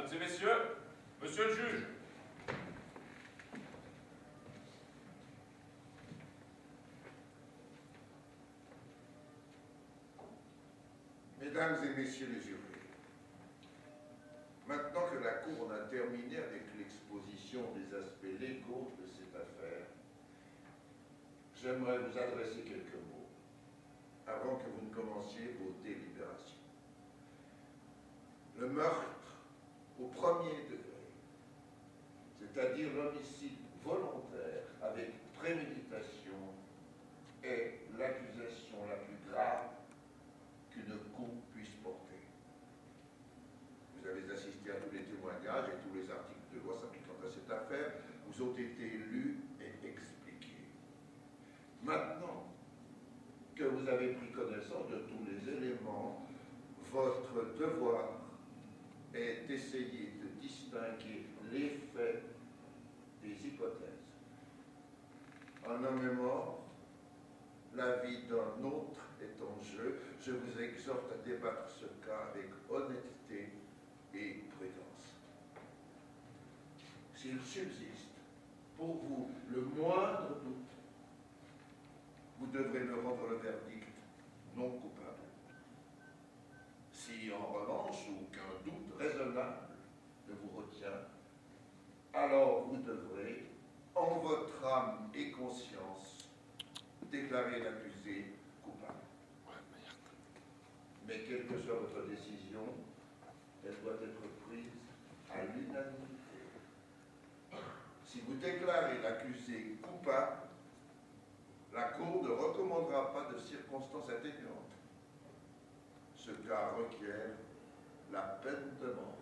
Mesdames et messieurs, monsieur le juge. Mesdames et messieurs les jurés, maintenant que la Cour en a terminé avec l'exposition des aspects légaux de cette affaire, j'aimerais vous adresser quelques mots avant que vous ne commenciez vos délibérations. Le meurtre au premier degré, c'est-à-dire l'homicide volontaire avec préméditation, est l'accusation la plus grave qu'une cour puisse porter. Vous avez assisté à tous les témoignages et tous les articles de loi s'appliquant à cette affaire vous ont été lus et expliqués. Maintenant que vous avez pris connaissance de tous les éléments, votre devoir est d'essayer de distinguer les faits des hypothèses. Un homme est mort, la vie d'un autre est en jeu. Je vous exhorte à débattre ce cas avec honnêteté et prudence. S'il subsiste pour vous le moindre doute, vous devrez me rendre le verdict non coupable. Si en revanche aucun doute raisonnable ne vous retient, alors vous devrez, en votre âme et conscience, déclarer l'accusé coupable. Mais quelle que soit votre décision, elle doit être prise à l'unanimité. Si vous déclarez l'accusé coupable, la Cour ne recommandera pas de circonstances atténuantes. Ce cas requiert la peine de mort.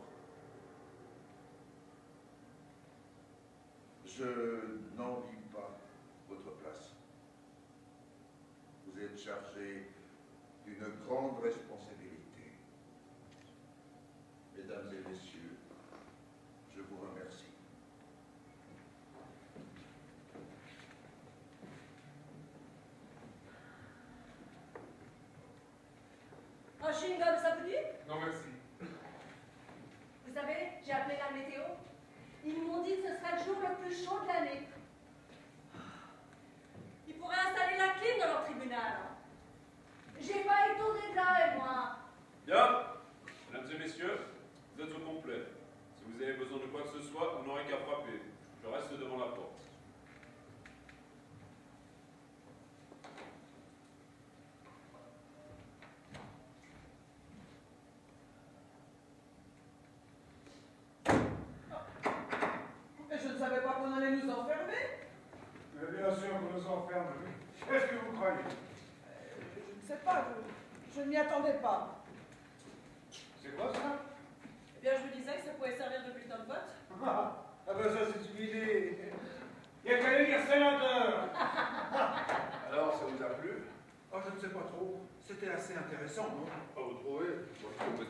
Je n'envie pas votre place. Vous êtes chargé d'une grande responsabilité. Mesdames et messieurs, je vous remercie. Un chewing-gum, ça vous dit? Non, merci. Vous savez, j'ai appelé la météo. Ils m'ont dit que ce sera le jour le plus chaud de l'année. Ils pourraient installer la clim dans leur tribunal. J'ai pas étonné de là, et moi. Bien. Mesdames et messieurs, vous êtes au complet. Si vous avez besoin de quoi que ce soit, vous n'aurez qu'à frapper. Je reste devant la porte. Je ne savais pas qu'on allait nous enfermer. Mais bien sûr qu'on nous enferme. Qu'est-ce que vous croyez? Je ne sais pas, je ne m'y attendais pas. C'est quoi ça? Eh bien, je vous disais que ça pouvait servir de bulletin de vote. Ah ben ça c'est une idée. Il n'y a qu'à lire sénateur. Alors, ça vous a plu? Oh, je ne sais pas trop. C'était assez intéressant, non? Ah, vous trouvez? Moi, je trouve que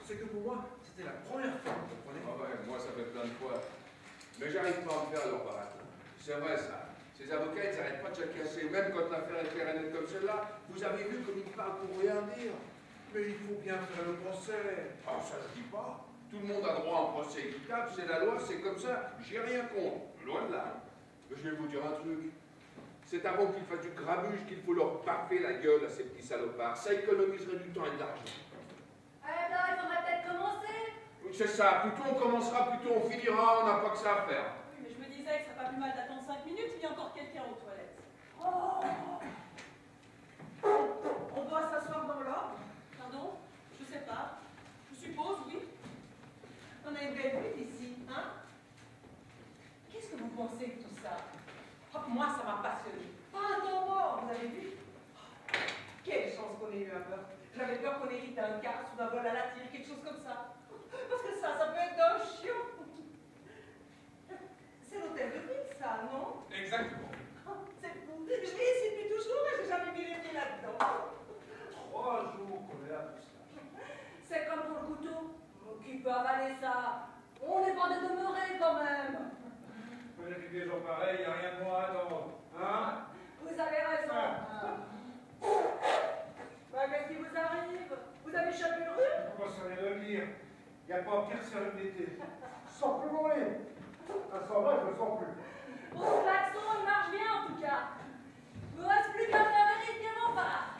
C'est que pour moi, c'était la première fois, vous comprenez? ah ouais, moi, ça fait plein de fois. Mais j'arrive pas à me faire leur baratin. C'est vrai, ça. Ces avocats, ils n'arrêtent pas de jacasser. Même quand l'affaire est claire et nette comme celle-là, vous avez vu comme ils parlent pour rien dire. Mais il faut bien faire le procès. Ah, ça se dit pas. Tout le monde a droit à un procès équitable, c'est la loi, c'est comme ça. J'ai rien contre. Loin de là. Mais je vais vous dire un truc. C'est avant qu'ils fassent du grabuge qu'il faut leur baffer la gueule à ces petits salopards. Ça économiserait du temps et de l'argent. Eh bien, il faudrait peut-être commencer. Oui, c'est ça. Plus tôt on commencera, plus tôt on finira. On n'a pas que ça à faire. Oui, mais je me disais que ça serait pas plus mal d'attendre 5 minutes, il y a encore quelqu'un aux toilettes. Oh. On doit s'asseoir dans l'ordre. Pardon? Je sais pas. Je suppose, oui. On a une belle vue ici, hein? Qu'est-ce que vous pensez de tout ça? Oh, moi, ça m'a passionné. Ah, un temps mort, vous avez vu? Oh, quelle chance qu'on ait eu un meurtre. J'avais peur qu'on hérite un casse ou d'un vol à la tire, quelque chose comme ça. Parce que ça peut être d'un chiot. C'est l'hôtel de ville, ça, non? Exactement. Oh, c'est fou. Je l'ai ici depuis toujours et j'ai jamais mis les pieds là-dedans. 3 jours qu'on est là pour ça. C'est comme pour le couteau. Qui peut avaler ça? On n'est pas de demeurer quand même. Vous avez des gens pareils, il n'y a rien de moi à attendre. Hein? Vous avez raison. Bah, qu'est-ce qui vous arrive? Vous avez chopé le rhume? Pourquoi ça vient de le dire? Il n'y a pas sortir sérum d'été. Je sens plus mon nez. À 120, je le sens plus. Bon, klaxon, il marche bien en tout cas. Il ne me reste plus qu'à faire vérifier mon phare.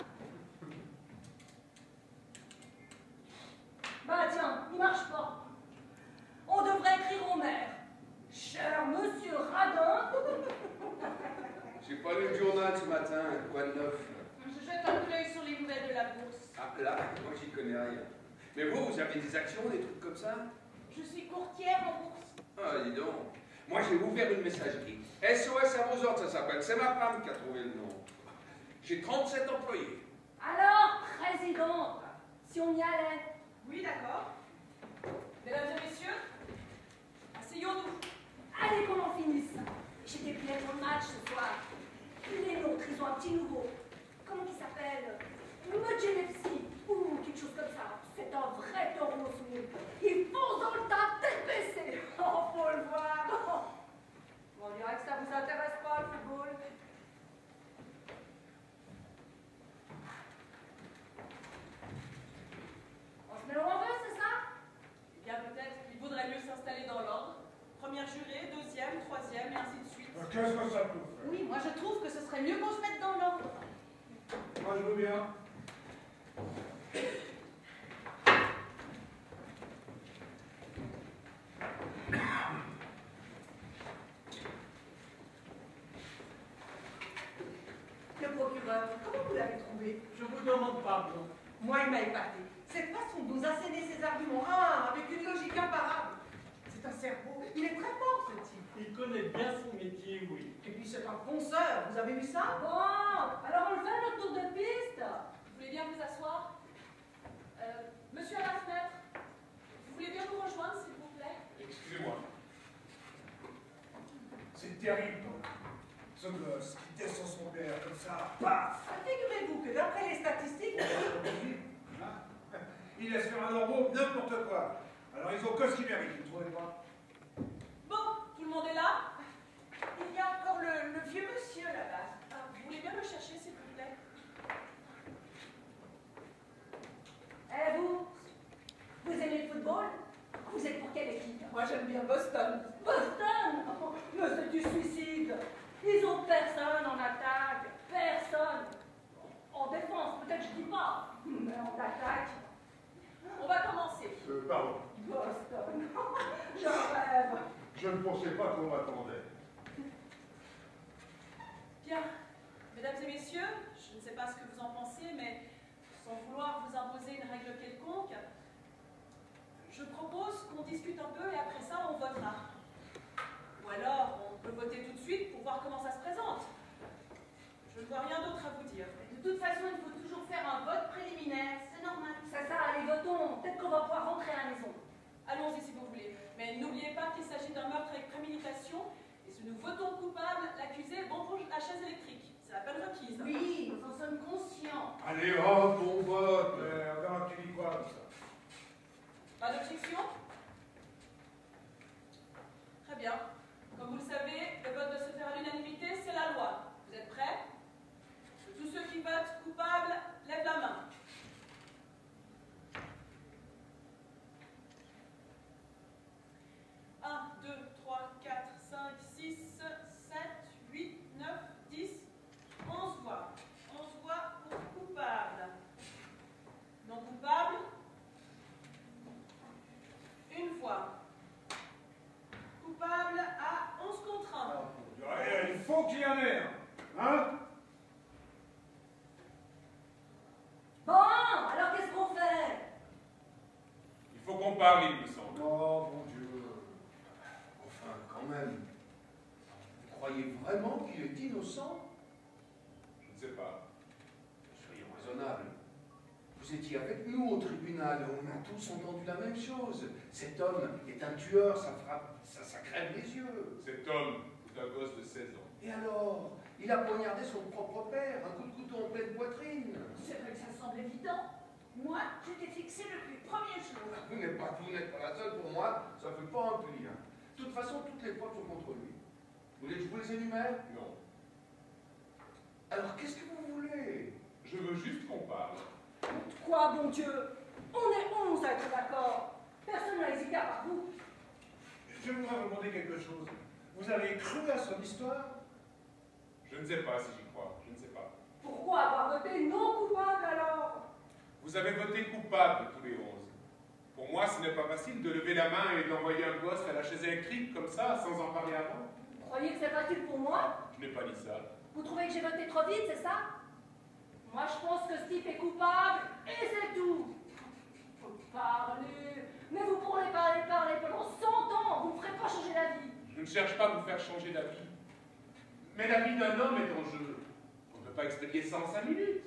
Bah tiens, il marche pas. On devrait écrire au maire. Cher monsieur Radin. J'ai pas lu le journal ce matin, quoi de neuf? Je jette un coup d'œil sur les nouvelles de la bourse. Ah là, moi j'y connais rien. Mais vous avez des actions, des trucs comme ça? Je suis courtière en bourse. Ah, dis donc. Moi j'ai ouvert une messagerie. SOS à vos ordres, ça s'appelle. C'est ma femme qui a trouvé le nom. J'ai 37 employés. Alors, présidente, si on y allait. Oui, d'accord. Mesdames et messieurs, asseyons-nous. Allez qu'on en finisse. J'ai des billets pour le match ce soir. Les nôtres, ils ont un petit nouveau. Comment il s'appelle? Mojelevski ou quelque chose comme ça. C'est un vrai taureau soumis. Il fonce dans le tas tête baissée. Oh, faut le voir. Bon, on dirait que ça vous intéresse pas le football. On se met au renvers, c'est ça? Eh bien, peut-être qu'il vaudrait mieux s'installer dans l'ordre. Première jurée, deuxième, troisième, et ainsi de suite. Qu'est-ce que ça peut faire? Oui, moi je trouve que ce serait mieux qu'on se mette dans l'ordre. Moi, je veux bien. Le procureur, comment vous l'avez trouvé? Je vous demande pardon. Moi, il m'a épaté. Cette façon de nous asséner ses arguments, avec une logique imparable. C'est un cerveau. Il est très fort, ce type. Il connaît bien son métier, oui. Et puis, c'est un fonceur. Vous avez vu ça? Bon, alors on le fait notre tour de piste. Vous voulez bien vous asseoir? Monsieur à la fenêtre, vous voulez bien nous rejoindre, s'il vous plaît? Excusez-moi. C'est terrible. Ce gosse qui descend son père comme ça, paf! Figurez-vous que d'après les statistiques, Hein? Il laisse faire un ormeau n'importe quoi. Alors ils ont que ce qu'ils méritent, vous trouvez pas? bon, tout le monde est là? Il y a encore le vieux monsieur là-bas. Vous voulez bien me chercher, s'il vous plaît? Eh vous aimez le football? Vous êtes pour quelle équipe? Moi, j'aime bien Boston. Boston? Mais c'est du suicide. Ils ont personne en attaque. Personne. En défense, peut-être je dis pas. Mais en attaque. On va commencer. Pardon, Boston. Je rêve. je ne pensais pas qu'on m'attendait. Bien. Mesdames et messieurs, je ne sais pas ce que vous en pensez, mais sans vouloir vous imposer une règle quelconque, je propose qu'on discute un peu et après ça, on votera. Ou alors, on peut voter tout de suite pour voir comment ça se présente. Je ne vois rien d'autre à vous dire. De toute façon, il faut toujours faire un vote préliminaire. C'est normal. C'est ça, allez, votons. Peut-être qu'on va pouvoir rentrer à la maison. Allons-y si vous voulez. Mais n'oubliez pas qu'il s'agit d'un meurtre avec préméditation. Et si nous votons coupable, l'accusé est bon pour la chaise électrique. C'est la peine requise. Oui, nous en sommes conscients. Allez hop, on vote. On verra tu dis quoi comme ça. Pas d'objection? Très bien. Comme vous le savez, le vote doit se faire à l'unanimité, c'est la loi. Vous êtes prêts? Tous ceux qui votent coupable, lèvent la main. Un, 2, 3, 4, 5, 6, 7, 8, 9, 10, 11 voix. 11 voix pour coupable. Non coupable? Une voix. Coupable à 11 contre 1. Il faut qu'il y en ait un. Hein? Bon, alors qu'est-ce qu'on fait? Il faut qu'on parle, il me semble. Oh mon Dieu. Enfin, quand même. Vous croyez vraiment qu'il est innocent? Je ne sais pas. Soyons raisonnables. Vous étiez avec nous au tribunal, on a tous entendu la même chose. Cet homme est un tueur, ça crève les yeux. Cet homme est un gosse de 16 ans. Et alors? Il a poignardé son propre père, un coup de couteau en pleine poitrine. C'est vrai que ça semble évident. Moi, j'étais fixée depuis le premier jour. Vous n'êtes pas la seule pour moi, ça ne fait pas un pli. Hein. De toute façon, toutes les preuves sont contre lui. Vous voulez que je vous les énumère? Non. Alors qu'est-ce que vous voulez? Je veux juste qu'on parle. Quoi, bon Dieu? On est 11 à être d'accord. Personne n'a hésité à part vous. Je voudrais vous demander quelque chose. Vous avez cru à son histoire? Je ne sais pas si j'y crois, je ne sais pas. Pourquoi avoir voté non coupable alors? Vous avez voté coupable tous les 11. Pour moi, ce n'est pas facile de lever la main et d'envoyer un poste à la chaise électrique comme ça, sans en parler avant. Vous croyez que c'est facile pour moi? Je n'ai pas dit ça. Vous trouvez que j'ai voté trop vite, c'est ça? Moi, je pense que Steve est coupable, et c'est tout. Faut parler. Mais vous pourrez parler pendant 100 ans, vous ne ferez pas changer d'avis. Je ne cherche pas à vous faire changer d'avis. Mais la vie d'un homme est en jeu. On ne peut pas expédier ça en 5 minutes.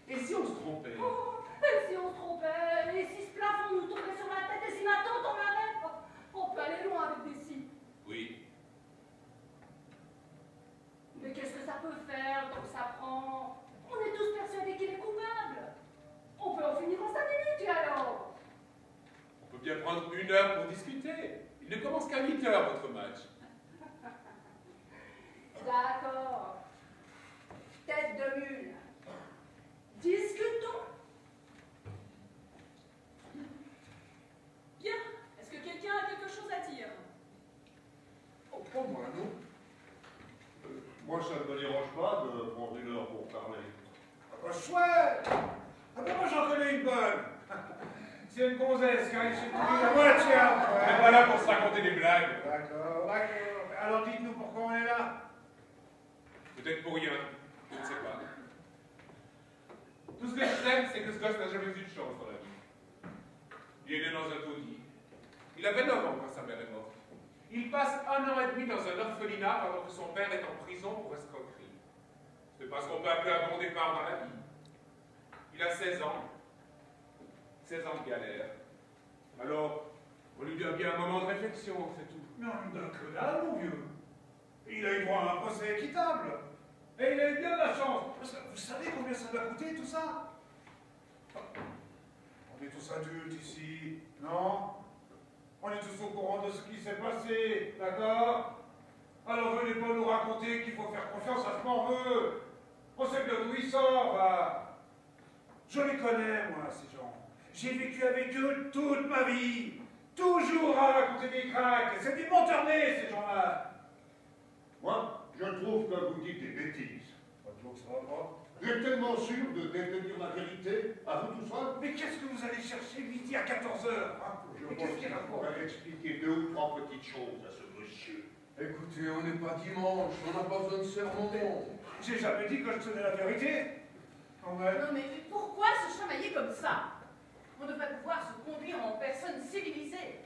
Et si on se trompait? Oh, et si on se trompait? Et si ce plafond nous tombait sur la tête? Et si ma tante en avait? On peut aller loin avec des si. Oui. Mais qu'est-ce que ça peut faire tant que ça prend? On est tous persuadés qu'il est coupable. On peut en finir en 5 minutes, et alors? On peut bien prendre 1 heure pour discuter. Il ne commence qu'à 8 heures, votre match. D'accord. Tête de mule. Discutons. Bien. Est-ce que quelqu'un a quelque chose à dire? Oh, pas moi, non. Moi, ça ne me dérange pas de prendre 1 heure pour parler. Ah bah chouette! Ah bah moi j'en connais une bonne. C'est une gonzesse qui arrive chez tout la moitié On n'est pas là pour se raconter des blagues. D'accord, d'accord. Alors dites-nous pourquoi on est là. Peut-être pour rien. Je ne sais pas. Tout ce que je sais, c'est que ce gosse n'a jamais eu de chance dans la vie. Il est né dans un taudis. Il avait 9 ans quand sa mère est morte. Il passe 1 an et demi dans un orphelinat pendant que son père est en prison pour escroquerie. C'est pas ce qu'on peut appeler un bon départ dans la vie. Il a 16 ans. 16 ans de galère. Alors, on lui donne bien un moment de réflexion, c'est tout. Mais on ne donne que dalle, mon vieux. Il a eu droit à un procès équitable. Et il a eu bien de la chance. Parce que vous savez combien ça doit coûter, tout ça? On est tous adultes ici, non? On est tous au courant de ce qui s'est passé, d'accord? Alors venez pas nous raconter qu'il faut faire confiance à ce morveux. On sait bien d'où il sort, va. Je les connais, moi, ces gens. J'ai vécu avec eux toute ma vie. Toujours à raconter des craques. C'est des menteurs-nés, ces gens-là. Moi, je trouve que vous dites des bêtises. Pas toujours que ça va pas. Vous êtes tellement sûr de détenir la vérité, à vous tout seul? Mais qu'est-ce que vous allez chercher midi à 14h, hein? Mais qu'est-ce qu'il raconte? On va expliquer 2 ou 3 petites choses à ce monsieur. Écoutez, on n'est pas dimanche, on n'a pas besoin de sermon. J'ai jamais dit que je tenais la vérité. Quand même. Non, mais pourquoi se chamailler comme ça? On devrait pouvoir se conduire en personne civilisée.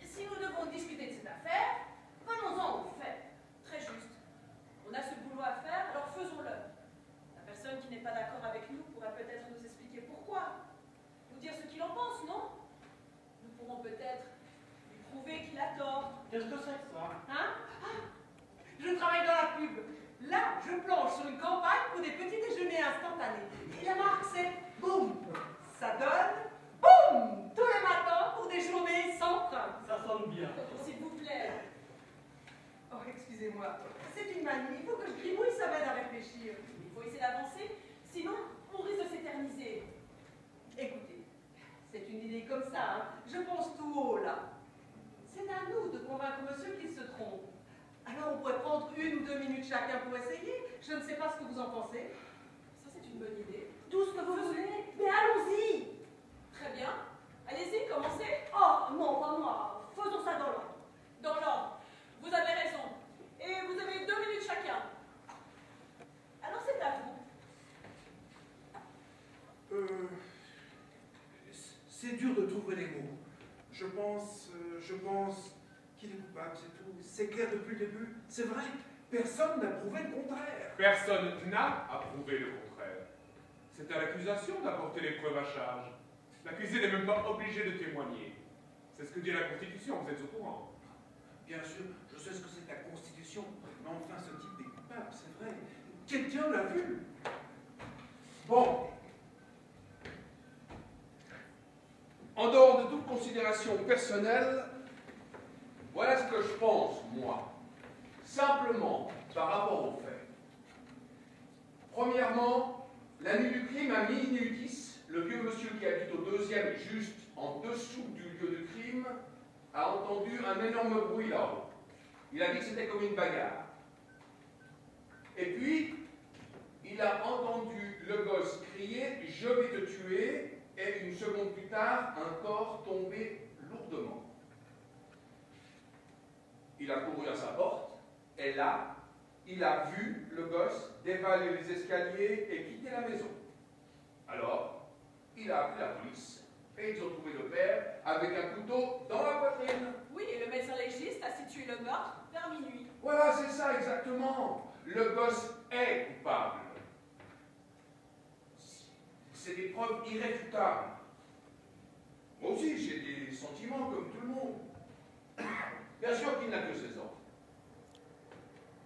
Si nous devons discuter de cette affaire, venons-en aux faits. Très juste. On a ce boulot à faire, alors faisons-le. La personne qui n'est pas d'accord avec nous pourrait peut-être nous expliquer pourquoi. Nous dire ce qu'il en pense, non? Nous pourrons peut-être lui prouver qu'il a tort. Qu'est-ce que c'est que ça? Hein? Je travaille dans la pub. Là, je planche sur une campagne pour des petits déjeuners instantanés. Et la marque, c'est boum. Ça donne boum tous les matins pour des journées sans crainte. Ça sonne bien. S'il vous plaît. Oh, excusez-moi. C'est une manie. Il faut que je gribouille, ça m'aide à réfléchir. Il faut essayer d'avancer, sinon on risque de s'éterniser. Écoutez, c'est une idée comme ça, hein. Je pense tout haut, là. C'est à nous de convaincre monsieur qu'il se trompe. Alors on pourrait prendre 1 ou 2 minutes chacun pour essayer. Je ne sais pas ce que vous en pensez. Ça, c'est une bonne idée. Tout ce que vous voulez, mais allons-y. Très bien. Allez-y, commencez. Oh, non, pas moi. Faisons ça dans l'ordre. Dans l'ordre. Vous avez raison. Et vous avez 2 minutes chacun. Alors c'est à vous. C'est dur de trouver les mots. Je pense qu'il est coupable, c'est tout. C'est clair depuis le début. C'est vrai, personne n'a prouvé le contraire. Personne n'a approuvé le contraire. C'est à l'accusation d'apporter les preuves à charge. L'accusé n'est même pas obligé de témoigner. C'est ce que dit la Constitution, vous êtes au courant. Bien sûr, je sais ce que c'est la Constitution, mais enfin ce type est coupable, c'est vrai. Quelqu'un l'a vu. Bon. En dehors de toute considération personnelle, voilà ce que je pense, moi. Simplement, par rapport aux faits. Premièrement, la nuit du crime a mis in iudice le vieux monsieur qui habite au 2e juste en dessous du lieu de crime, a entendu un énorme bruit là-haut. Il a dit que c'était comme une bagarre. Et puis, il a entendu le gosse crier « Je vais te tuer » et une seconde plus tard, un corps tombé lourdement. Il a couru à sa porte, et là, il a vu le gosse dévaler les escaliers et quitter la maison. Alors, il a appelé la police, et ils ont trouvé le père avec un couteau dans la poitrine. Oui, et le médecin légiste a situé le meurtre vers minuit. Voilà, c'est ça exactement. Le gosse est coupable. C'est des preuves irréfutables. Moi aussi, j'ai des sentiments comme tout le monde. Bien sûr qu'il n'a que 16 ans.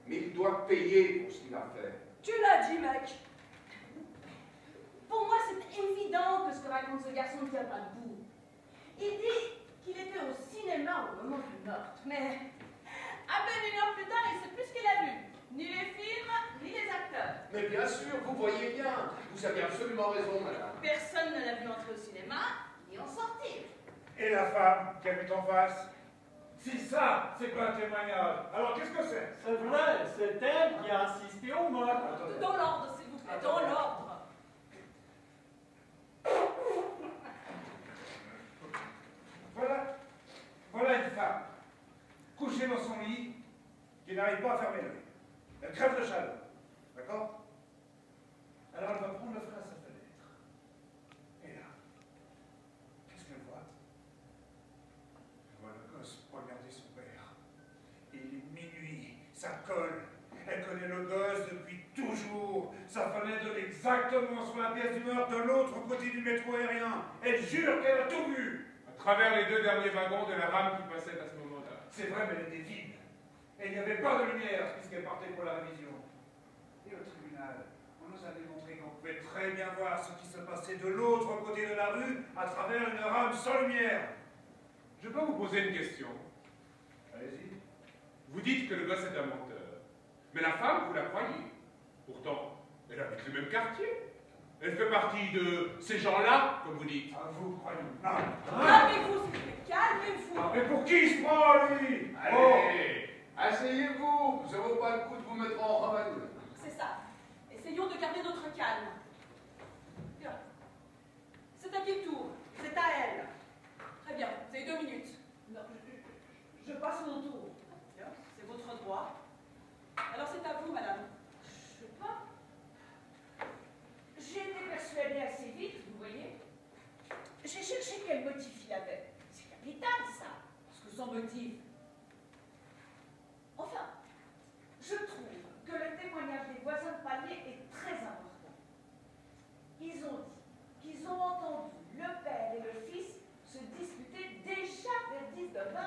Mais il doit payer pour ce qu'il a fait. Tu l'as dit, mec. Pour moi, c'est évident que ce que raconte ce garçon ne tient pas debout. Il dit qu'il était au cinéma au moment du meurtre, mais à peine une heure plus tard, il ne sait plus ce qu'il a vu. Ni les films, ni les acteurs. Mais bien sûr, vous voyez bien. Vous avez absolument raison, madame. Personne ne l'a vu entrer au cinéma, ni en sortir. Et la femme qu'elle met en face? Si ça, c'est pas un témoignage, alors qu'est-ce que c'est? C'est vrai, c'est elle qui a assisté au meurtre. Dans l'ordre, s'il vous plaît, dans l'ordre. Voilà une femme, couchée dans son lit, qui n'arrive pas à fermer l'œil. Elle crève de chaleur, d'accord? Alors elle va prendre le frein à sa fenêtre. Et là, qu'est-ce qu'elle voit? Elle voit le gosse poignarder son père. Il est minuit, ça colle. Elle connaît le gosse depuis toujours. Sa fenêtre donne exactement sur la pièce du meurtre de l'autre côté du métro aérien. Elle jure qu'elle a tout vu. À travers les 2 derniers wagons de la rame qui passait à ce moment-là. C'est vrai, mais elle était vide. Et il n'y avait pas de lumière puisqu'elle partait pour la révision. Et au tribunal, on nous a démontré qu'on pouvait très bien voir ce qui se passait de l'autre côté de la rue à travers une rame sans lumière. Je peux vous poser une question? Allez-y. Vous dites que le gosse est un menteur. Mais la femme, vous la croyez. Pourtant, elle habite le même quartier. Elle fait partie de ces gens-là, comme vous dites. À vous, croyez. Calmez-vous, s'il vous plaît, calmez-vous. Mais pour qui il se prend, lui? Allez, asseyez-vous. Ça vaut pas le coup de vous mettre en rade. C'est ça. Essayons de garder notre calme. Bien. C'est à qui le tour? C'est à elle. Très bien, vous avez 2 minutes. Non, je passe mon tour. Bien, c'est votre droit. Alors c'est à vous, madame. Je sais pas. J'ai été persuadée assez vite, vous voyez. J'ai cherché quel motif il avait. C'est capital, ça. Parce que sans motif. Enfin, je trouve que le témoignage des voisins de palier est très important. Ils ont dit qu'ils ont entendu le père et le fils se disputer déjà vers 19h.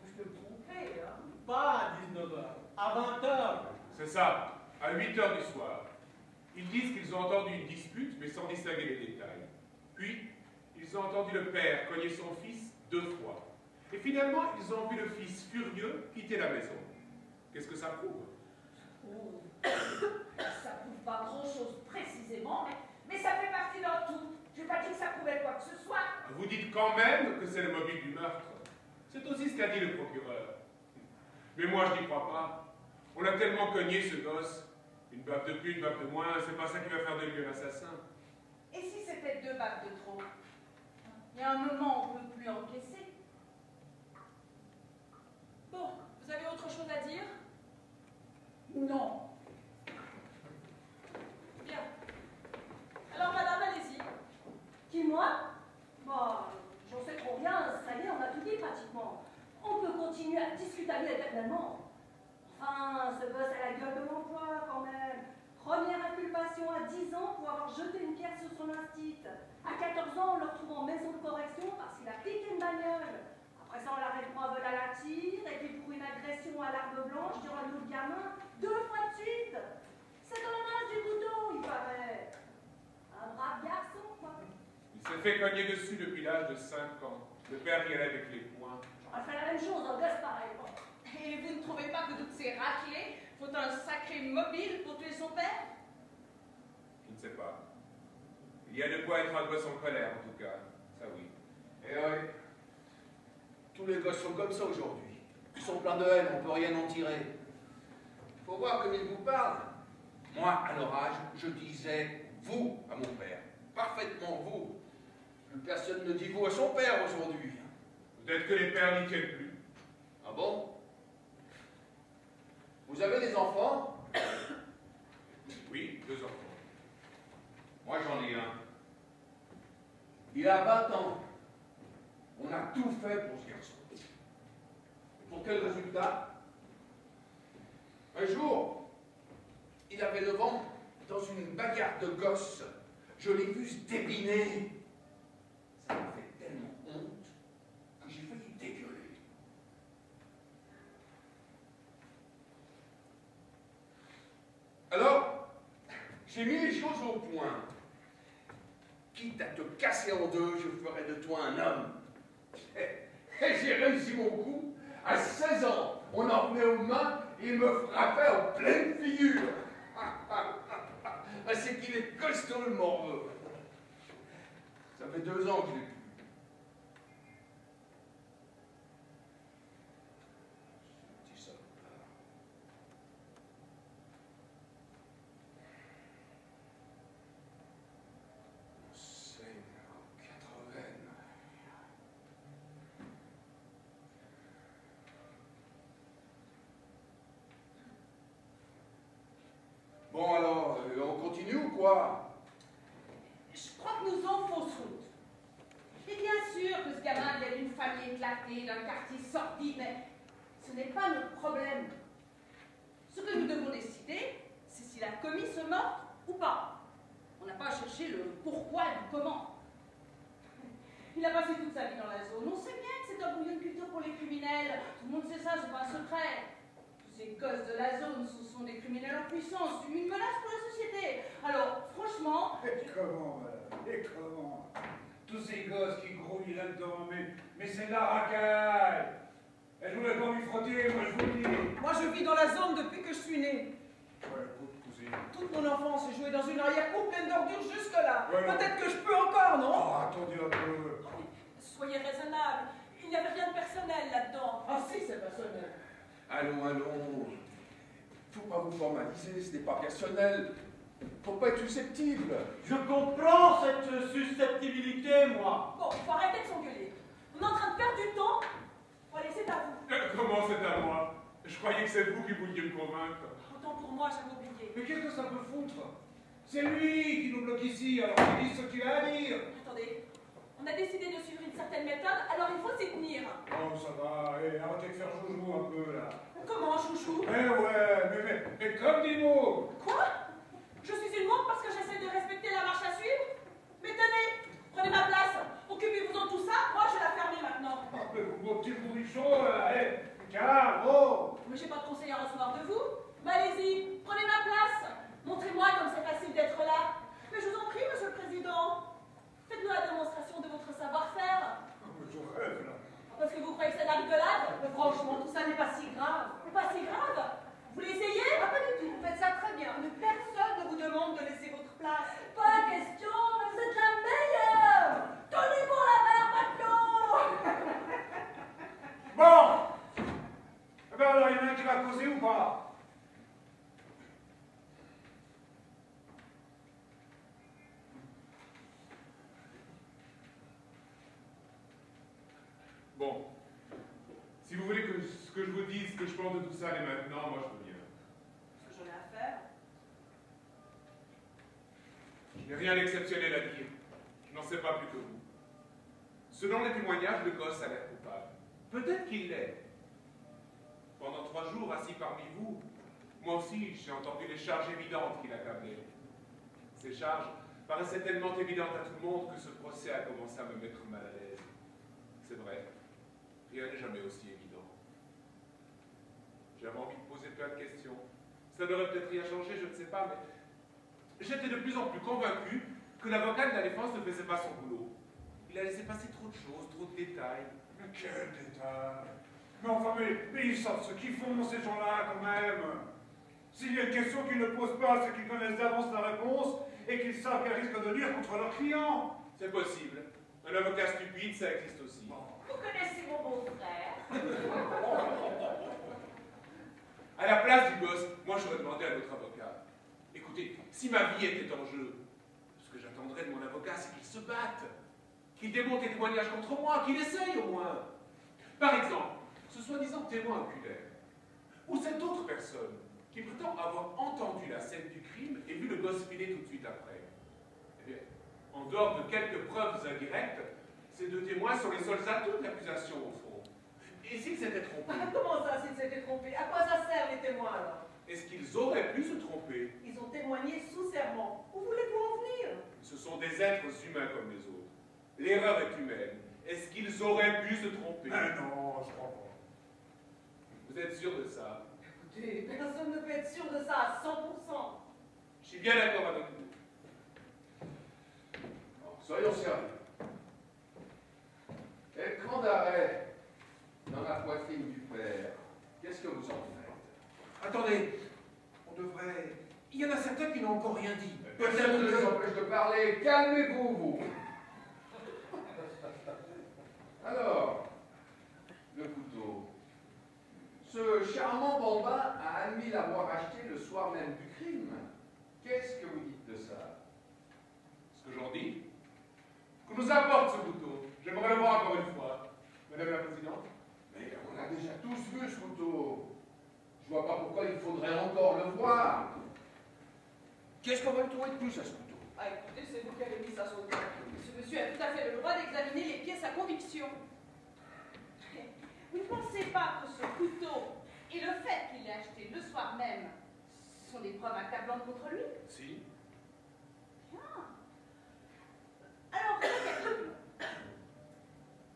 Je peux me tromper, hein. Pas à 19h, à 20h. C'est ça, à 8 h du soir. Ils disent qu'ils ont entendu une dispute, mais sans distinguer les détails. Puis, ils ont entendu le père cogner son fils 2 fois. Et finalement, ils ont vu le fils furieux quitter la maison. Qu'est-ce que ça prouve? Oh, ça prouve pas grand-chose précisément, mais ça fait partie d'un tout. Je n'ai pas dit que ça prouvait quoi que ce soit. Vous dites quand même que c'est le mobile du meurtre. C'est aussi ce qu'a dit le procureur. Mais moi, je n'y crois pas. On a tellement cogné ce gosse. Une baffe de plus, une baffe de moins, c'est pas ça qui va faire de lui un assassin. Et si c'était 2 baffes de trop? Il y a un moment où on ne peut plus encaisser. Bon, vous avez autre chose à dire? Non. Bien. Alors, madame, allez-y. Qui, moi? Bah, j'en sais trop rien, ça y est, on a tout dit pratiquement. On peut continuer à discuter éternellement. Enfin, ce gosse a la gueule de l'emploi quand même. Première inculpation à 10 ans pour avoir jeté une pierre sur son instit. À 14 ans, on le retrouve en maison de correction parce qu'il a piqué une bagnole. Après ça, on l'arrête pour un vol à la tire, et puis pour une agression à l'arme blanche durant un autre gamin, 2 fois de suite. C'est dans la masse du couteau, il paraît. Un brave garçon, quoi. Il s'est fait cogner dessus depuis l'âge de 5 ans. Le père y allait avec les poings. J'aurais fait la même chose, un gosse pareil. Bon. Et vous ne trouvez pas que toutes ces raclées faut un sacré mobile pour tuer son père? Je ne sais pas. Il y a de quoi être un gosse en colère, en tout cas. Ça oui. Eh oui. Tous les gosses sont comme ça aujourd'hui. Ils sont pleins de haine, on peut rien en tirer. Faut voir comme ils vous parlent. Moi, à leur âge, je disais vous à mon père. Parfaitement vous. Plus personne ne dit vous à son père aujourd'hui. Peut-être que les pères n'y tiennent plus. Ah bon? Vous avez des enfants? Oui, 2 enfants. Moi, j'en ai un. Il a 20 ans. On a tout fait pour ce garçon. Et pour quel résultat? Un jour, il avait le ventre dans une bagarre de gosses. Je l'ai vu se débiner. Ça m'a fait tellement honte que j'ai failli dégueuler. Alors, j'ai mis les choses au point. Quitte à te casser en deux, je ferai de toi un homme. Et j'ai réussi mon coup. À 16 ans, on en venait aux mains et il me frappait en pleine figure. C'est qu'il est costaud le morveux. Ça fait 2 ans que je l'ai plus. Ce petit salopard. On saigne aux 80. Bon alors, on continue ou quoi? Je crois que nous en fausse route. Et bien sûr que ce gamin vient d'une famille éclatée, d'un quartier sordide, mais ce n'est pas notre problème. Ce que nous devons décider, c'est s'il a commis ce meurtre ou pas. On n'a pas à chercher le pourquoi et le comment. Il a passé toute sa vie dans la zone. On sait bien que c'est un bouillon de culture pour les criminels. Tout le monde sait ça, c'est pas un secret. Tous ces gosses de la zone, ce sont des criminels en puissance, une menace pour la société. Alors, franchement... Et comment, madame? Et comment? Tous ces gosses qui grouillent là-dedans, mais c'est de la racaille. Et je voulais pas m'y frotter, moi je vous le dis. Moi, je vis dans la zone depuis que je suis née. Ouais, écoute, cousine. Toute mon enfance, j'ai joué dans une arrière-cour pleine d'ordures jusque-là. Ouais, non. Peut-être que je peux encore, non? Oh, attendez un peu. Soyez raisonnable. Il n'y avait rien de personnel là-dedans. Ah si, c'est personnel. Allons, allons. Faut pas vous formaliser, ce n'est pas personnel. Faut pas être susceptible. Je comprends cette susceptibilité, moi. Bon, il faut arrêter de s'engueuler. On est en train de perdre du temps. Bon, allez, c'est à vous. Comment c'est à moi? Je croyais que c'est vous qui vouliez me convaincre. Autant pour moi, j'avais oublié. Mais qu'est-ce que ça peut foutre? C'est lui qui nous bloque ici, alors il dit ce qu'il a à dire. Attendez, on a décidé de suivre une certaine méthode, alors il faut s'y tenir. Oh, ça va, arrêtez de faire joujou un peu, là. Comment, chouchou? Eh ouais, mais comme des mots. Quoi? Je suis une montre parce que j'essaie de respecter la marche à suivre? Mais tenez, prenez ma place. Occupez-vous en tout ça, moi je vais la fermer maintenant. Ah, mais vos petits bourrichons, là, calme, oh. Mais j'ai pas de conseil à recevoir de vous. Mais allez-y, prenez ma place. Montrez-moi comme c'est facile d'être là. Mais je vous en prie, monsieur le président. Faites-nous la démonstration de votre savoir-faire. Mais je rêve, là. Parce que vous croyez que c'est de la rigolade? Mais franchement, tout ça n'est pas si grave. Pas si grave. Vous l'essayez? Ah, pas du tout, vous faites ça très bien. Mais personne ne vous demande de laisser votre place. Pas question, vous êtes la meilleure. Tenez pour la main maintenant. Bon. Eh ben alors, il y en a un qui va causer ou pas? Bon. Si vous voulez que ce que je vous dise, ce que je pense de tout ça, et maintenant, moi je veux bien. Ce que j'en ai à faire. Je n'ai rien d'exceptionnel à dire. Je n'en sais pas plus que vous. Selon les témoignages, le gosse a l'air coupable. Peut-être qu'il l'est. Pendant 3 jours, assis parmi vous, moi aussi, j'ai entendu les charges évidentes qu'il accablaient. Ces charges paraissaient tellement évidentes à tout le monde que ce procès a commencé à me mettre mal à l'aise. C'est vrai, rien n'est jamais aussi évident. J'avais envie de poser plein de questions. Ça n'aurait peut-être rien changé, je ne sais pas, mais j'étais de plus en plus convaincu que l'avocat de la défense ne faisait pas son boulot. Il a laissé passer trop de choses, trop de détails. Mais quel détail! Mais enfin, mais ils savent ce qu'ils font, ces gens-là, quand même! S'il y a une question qu'ils ne posent pas, c'est qu'ils connaissent d'avance la réponse et qu'ils savent qu'elle risque de nuire contre leurs clients! C'est possible. Un avocat stupide, ça existe aussi. Vous connaissez mon beau-frère? À la place du gosse, moi j'aurais demandé à notre avocat. Écoutez, si ma vie était en jeu, ce que j'attendrais de mon avocat, c'est qu'il se batte, qu'il démonte des témoignages contre moi, qu'il essaye au moins. Par exemple, ce soi-disant témoin oculaire, ou cette autre personne qui prétend avoir entendu la scène du crime et vu le gosse filer tout de suite après. Eh bien, en dehors de quelques preuves indirectes, ces deux témoins sont les seuls atouts de l'accusation au fond. Et s'ils s'étaient trompés? Comment ça, s'ils s'étaient trompés? À quoi ça sert, les témoins, alors? Est-ce qu'ils auraient pu se tromper? Ils ont témoigné sous serment. Où voulez-vous en venir? Ce sont des êtres humains comme les autres. L'erreur est humaine. Est-ce qu'ils auraient pu se tromper? Non, je crois pas. Vous êtes sûr de ça? Écoutez, personne ne peut être sûr de ça à 100%. Je suis bien d'accord avec vous. Bon, soyons sérieux. Écran d'arrêt dans la poitrine du père. Qu'est-ce que vous en faites? Attendez, on devrait... Il y en a certains qui n'ont encore rien dit. Personne ne les empêche de parler. Calmez-vous, vous. Alors, le couteau. Ce charmant bambin a admis l'avoir acheté le soir même du crime. Qu'est-ce que vous dites de ça? Ce que j'en dis? Que nous apporte ce couteau? J'aimerais le voir encore une fois. Madame la Présidente? Mais on a déjà tous vu ce couteau. Je vois pas pourquoi il faudrait encore le voir. Qu'est-ce qu'on va lui trouver de plus à ce couteau? Ah, écoutez, c'est vous qui avez mis ça sur le terrain. Ce monsieur a tout à fait le droit d'examiner les pièces à conviction. Vous ne pensez pas que ce couteau et le fait qu'il l'ait acheté le soir même sont des preuves accablantes contre lui? Si. Bien. Alors, récapitulons.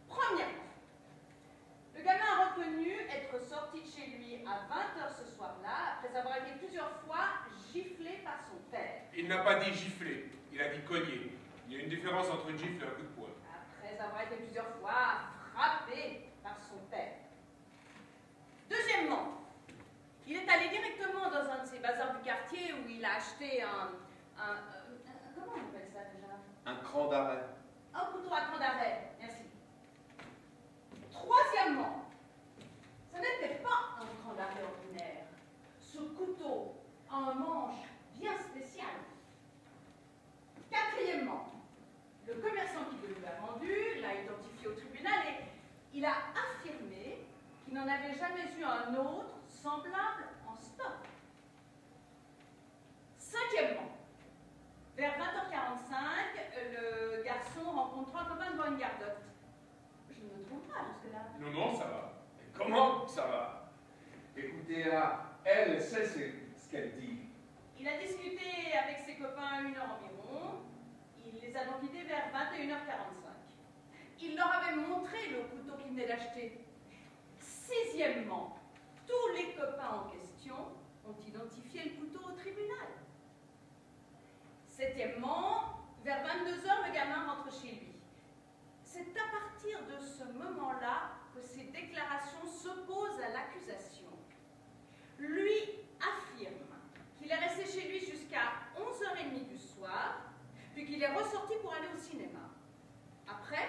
Premièrement, le gamin a reconnu être sorti de chez lui à 20h ce soir-là, après avoir été plusieurs fois giflé par son père. Il n'a pas dit gifler, il a dit cogner. Il y a une différence entre une gifle et un coup de poing. Après avoir été plusieurs fois frappé par son père. Deuxièmement, il est allé directement dans un de ces bazars du quartier où il a acheté comment on appelle ça déjà? Un cran d'arrêt. Un couteau à cran d'arrêt, merci. Troisièmement, ce n'était pas un cran d'arrêt ordinaire. Ce couteau a un manche bien spécial. Quatrièmement, le commerçant qui le lui a vendu l'a identifié au tribunal et il a affirmé qu'il n'en avait jamais eu un autre semblable en stock. Cinquièmement, vers 20h45, le garçon rencontre un copain devant une gardotte. Je ne me trompe pas jusque-là. Non, non, ça va. Mais comment ça va? Écoutez-la, elle sait ce qu'elle dit. Il a discuté avec ses copains 1 heure environ. Il les a donc quittés vers 21h45. Il leur avait montré le couteau qu'il venait d'acheter. Sixièmement, tous les copains en question ont identifié le couteau au tribunal. Septièmement, vers 22h, le gamin rentre chez lui. C'est à partir de ce moment-là que ses déclarations s'opposent à l'accusation. Lui affirme qu'il est resté chez lui jusqu'à 11h30 du soir, puis qu'il est ressorti pour aller au cinéma. Après,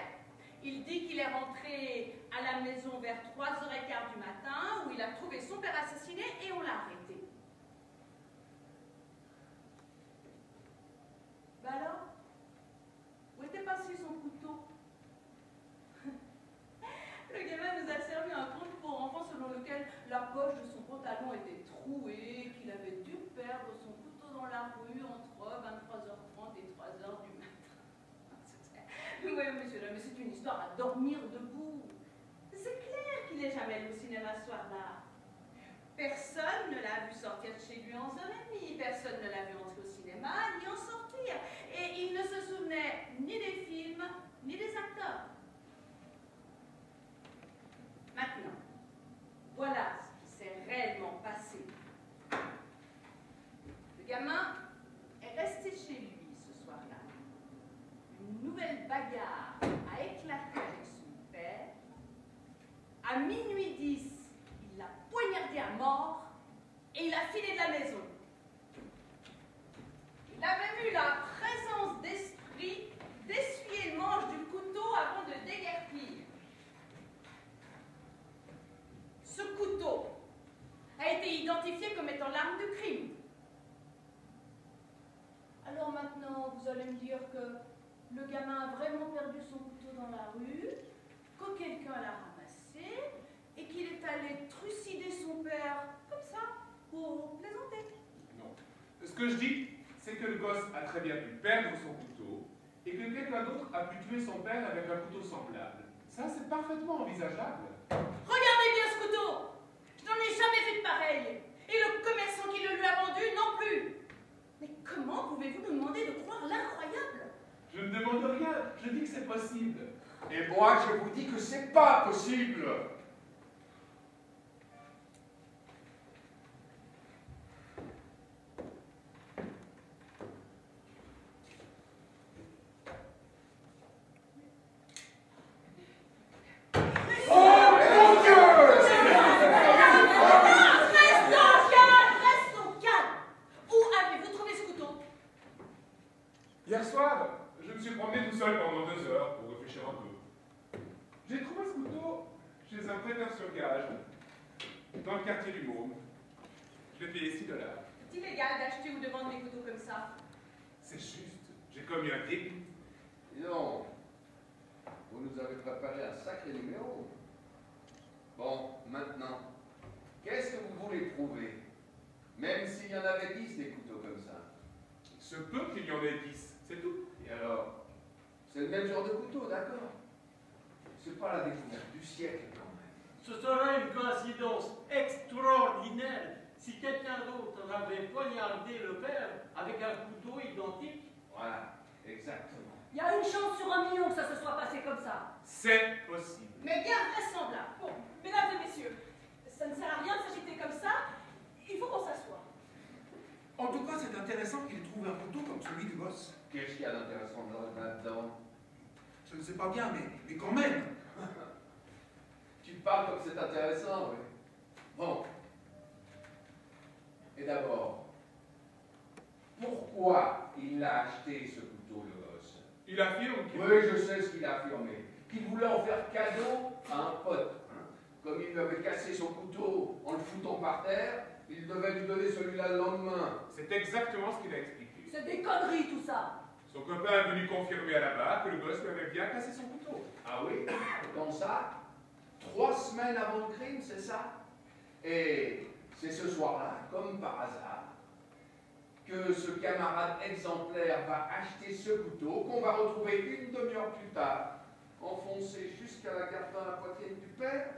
il dit qu'il est rentré à la maison vers 3h15 du matin, où il a trouvé son père assassiné et on l'a arrêté. Ben alors, où était passé son couteau? Le gamin nous a servi un conte pour enfants selon lequel la poche de son pantalon était trouée, qu'il avait dû perdre son couteau dans la rue entre 23h30 et 3h du matin. Oui, monsieur, mais c'est une histoire à dormir debout. C'est clair qu'il n'est jamais allé au cinéma ce soir-là. Personne ne l'a vu sortir de chez lui à 11h30, personne ne l'a vu entrer au cinéma, ni en sortir. Et il ne se souvenait ni des films, ni des acteurs. Maintenant, voilà ce qui s'est réellement passé. Le gamin est resté chez lui ce soir-là. Une nouvelle bagarre a éclaté avec son père. À minuit 10, il l'a poignardé à mort et il a filé de la maison. Il avait eu la présence d'esprit d'essuyer le manche du couteau meilleure l'arme de crime. Alors maintenant, vous allez me dire que le gamin a vraiment perdu son couteau dans la rue, que quelqu'un l'a ramassé et qu'il est allé trucider son père comme ça, pour plaisanter. Non. Ce que je dis, c'est que le gosse a très bien pu perdre son couteau et que quelqu'un d'autre a pu tuer son père avec un couteau semblable. Ça, c'est parfaitement envisageable. Regardez bien ce couteau! Je n'en ai jamais fait de pareil. Et le commerçant qui le lui a vendu non plus. Mais comment pouvez-vous nous demander de croire l'incroyable? Je ne demande rien, je dis que c'est possible. Et moi, je vous dis que c'est pas possible. Hier soir, je me suis promené tout seul pendant 2 heures pour réfléchir un peu. J'ai trouvé ce couteau chez un prêteur sur gage, dans le quartier du Môme. Je l'ai payé $6. C'est illégal d'acheter ou de vendre des couteaux comme ça. C'est juste, j'ai commis un délit. Non. Vous nous avez préparé un sacré numéro. Bon, maintenant, qu'est-ce que vous voulez prouver? Même s'il y en avait 10 des couteaux comme ça. Il se peut qu'il y en ait 10, c'est tout. Et alors? C'est le même genre de couteau, d'accord? C'est pas la découverte du siècle, quand même. Ce serait une coïncidence extraordinaire si quelqu'un d'autre avait poignardé le père avec un couteau identique. Voilà, exactement. Il y a une chance sur 1 million que ça se soit passé comme ça. C'est possible. Mais bien vraisemblable. Bon, mesdames et messieurs, ça ne sert à rien de s'agiter comme ça. Il faut qu'on s'assoie. En tout cas, c'est intéressant qu'il trouve un couteau comme celui du gosse. Qu'est-ce qu'il y a d'intéressant là-dedans? Je ne sais pas bien, mais quand même. Tu parles comme c'est intéressant, oui. Bon. Et d'abord, pourquoi il a acheté ce couteau, le gosse? Il affirme qu'il... Oui, je sais ce qu'il a affirmé. Qu'il voulait en faire cadeau à un pote. Comme il lui avait cassé son couteau en le foutant par terre, il devait lui donner celui-là le lendemain. C'est exactement ce qu'il a expliqué. C'est des conneries tout ça. Son copain est venu confirmer à la barre que le gosse lui avait bien cassé son couteau. Ah oui? Comme ça? 3 semaines avant le crime, c'est ça? Et c'est ce soir-là, comme par hasard, que ce camarade exemplaire va acheter ce couteau qu'on va retrouver une demi-heure plus tard, enfoncé jusqu'à la garde dans la poitrine du père.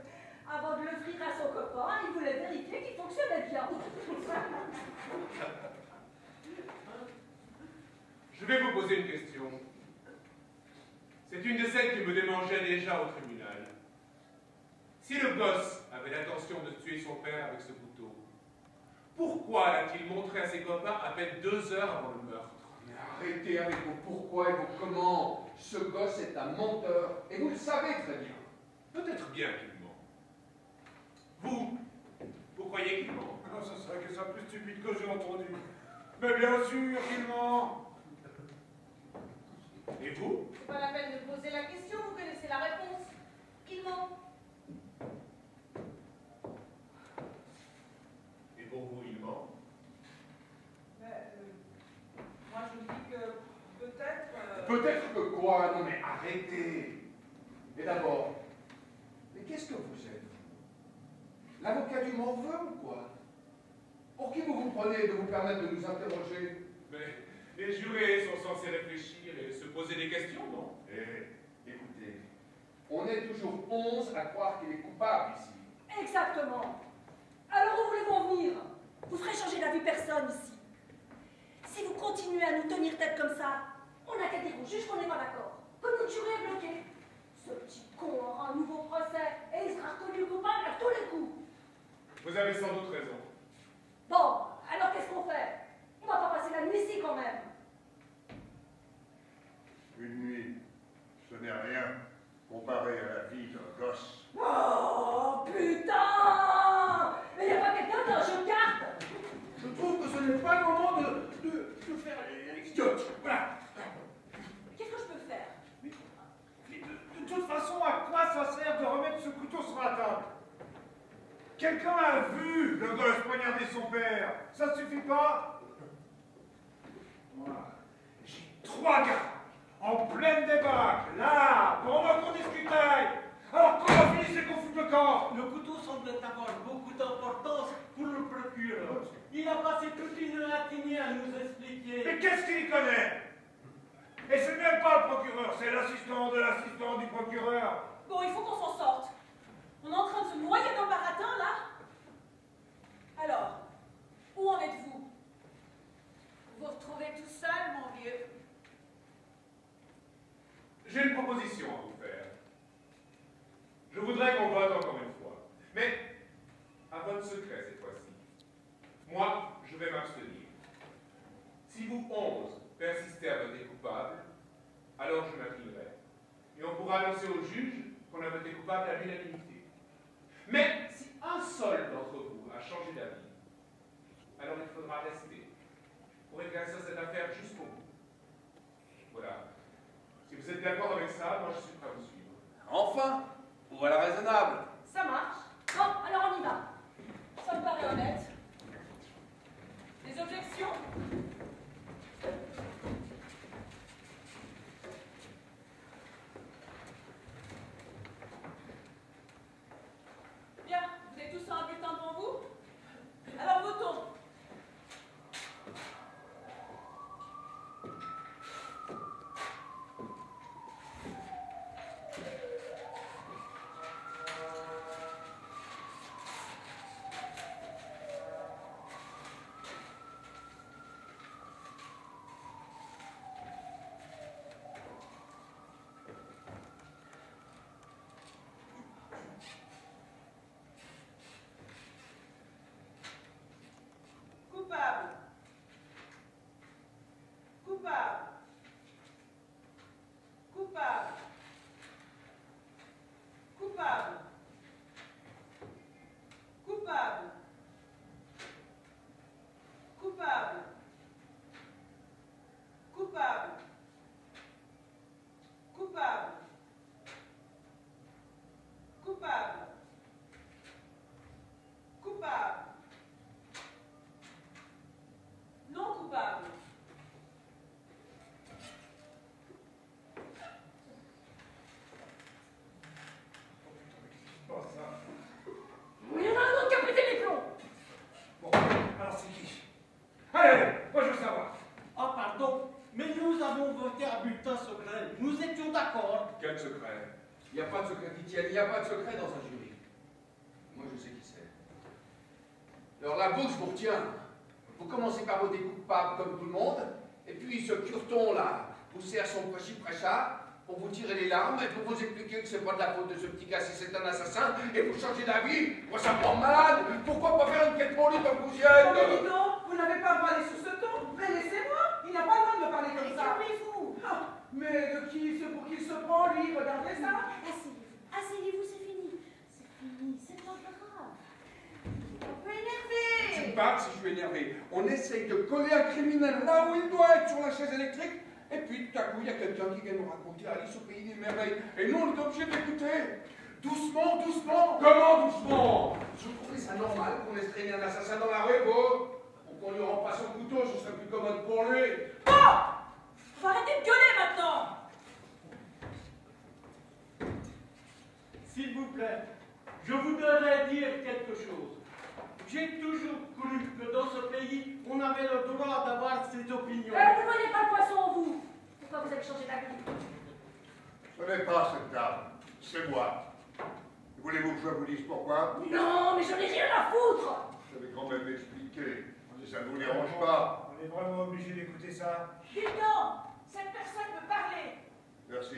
Avant de l'offrir à son copain, il voulait vérifier qu'il fonctionnait bien. Je vais vous poser une question. C'est une de celles qui me démangeait déjà au tribunal. Si le gosse avait l'intention de tuer son père avec ce couteau, pourquoi l'a-t-il montré à ses copains à peine 2 heures avant le meurtre? Mais arrêtez avec vos pourquoi et vos comment. Ce gosse est un menteur, et vous le savez très bien. Peut-être bien qu'il ment. Vous croyez qu'il ment? Non, ça serait que ça plus stupide que j'ai entendu. Mais bien sûr qu'il ment. Et vous? C'est pas la peine de poser la question, vous connaissez la réponse. Il ment. Et pour vous, il ment? Moi, je dis que peut-être... Peut-être que quoi? Non mais arrêtez. Et d'abord, mais qu'est-ce que vous êtes? L'avocat du m'en veut ou quoi? Pour qui vous vous prenez de vous permettre de nous interroger? Mais les jurés sont censés réfléchir et se poser des questions, non? Écoutez, on est toujours 11 à croire qu'il est coupable ici. Exactement. Alors où voulez-vous en venir? Vous ferez changer d'avis personne ici. Si vous continuez à nous tenir tête comme ça, on n'a qu'à dire au juge qu'on n'est pas d'accord. Que notre jury est bloqué. Ce petit con aura un nouveau procès et il sera reconnu coupable à tous les coups. Vous avez sans doute raison. Bon, alors qu'est-ce qu'on fait? On va pas passer la nuit ici quand même. Une nuit, ce n'est rien comparé à la vie d'un gosse. Oh putain! Mais y a pas quelqu'un qui a un jeu de cartes? Je trouve que ce n'est pas le moment de faire l'idiote. Voilà. Qu'est-ce que je peux faire? De toute façon, à quoi ça sert de remettre ce couteau sur la table? quelqu'un a vu le gosse poignarder son père. Ça suffit pas? Moi, j'ai 3 gars en pleine débâcle, là, pendant qu'on discutait. Alors comment finissez qu'on fout le camp? Le couteau semble avoir beaucoup d'importance pour le procureur. Il a passé toute une matinée à nous expliquer. Mais qu'est-ce qu'il y connaît? Et c'est même pas le procureur, c'est l'assistant de l'assistant du procureur. Bon, il faut qu'on s'en sorte. On est en train de se noyer dans le baratin, là. Alors, où en êtes-vous? Vous vous retrouvez tout seul, mon vieux. J'ai une proposition à vous faire. Je voudrais qu'on vote encore une fois. Mais à vote secret cette fois-ci. Moi, je vais m'abstenir. Si vous 11 persistez à voter coupable, alors je m'inclinerai. Et on pourra annoncer au juge qu'on a voté coupable à l'unanimité. Mais si un seul d'entre vous a changé d'avis, alors il faudra rester pour éclaircir cette affaire jusqu'au bout. Voilà. Si vous êtes d'accord avec ça, moi je suis prêt à vous suivre. Enfin, voilà raisonnable. Ça marche. Bon, alors on y va. Ça me paraît honnête. Des objections? Bien, vous avez tous un bulletin devant vous? Alors votons. Coupable. Coupable. Coupable. Coupable. Coupable. Coupable. Coupable. Coupable. Coupable. Coupable. Non coupable. Bon, ça. Il y en a un autre qui a pété les plombs. Bon, alors c'est qui? Allez, moi je veux savoir. Ah, pardon, mais nous avons voté à bulletin secret. Nous étions d'accord. Quel secret? Il n'y a pas de secret qui tienne, il n'y a pas de secret dans un jury. Moi, je sais qui c'est. Alors la bouche vous retient. Vous commencez par voter coupable comme tout le monde, et puis ce curton-là vous sert son prêchi-prêcha pour vous tirer les larmes et pour vous expliquer que c'est pas de la faute de ce petit gars si c'est un assassin, et vous changez d'avis. Moi, ça me rend malade. Pourquoi pas faire une quête pour lui comme vous y êtes? Oh, mais dis donc, vous n'avez pas à parler sur ce ton. Mais laissez-moi, il n'a pas le droit de me parler comme ça. Calmez-vous. Ah, mais de qui, c'est pour qui il se prend, lui? Regardez ça. Asseyez-vous. Asseyez-vous, c'est fini. C'est fini, c'est pas grave. Un peu énervé. Tu parles si je suis énervé. On essaye de coller un criminel là où il doit être, sur la chaise électrique, et puis tout à coup, il y a quelqu'un qui vient nous raconter Alice au pays des merveilles. Et nous, on est obligé d'écouter. Doucement, doucement. Comment doucement? Vous trouvez ça normal qu'on laisse traîner un assassin dans la rue, vous? Ou qu'on lui rend pas son couteau, ce serait plus commode pour lui. Bon! Faut arrêter de gueuler maintenant! S'il vous plaît, je voudrais dire quelque chose. J'ai toujours cru que dans ce pays, on avait le droit d'avoir ses opinions. Vous voyez pas le poisson, vous. Pourquoi vous avez changé d'avis? Ce n'est pas cette dame, c'est moi. Voulez-vous que je vous dise pourquoi? Non, mais je n'ai rien à foutre. Je vais quand même m'expliquer, si ça ne vous dérange pas. On est vraiment obligé d'écouter ça. Dites donc! Cette personne veut parler! Merci.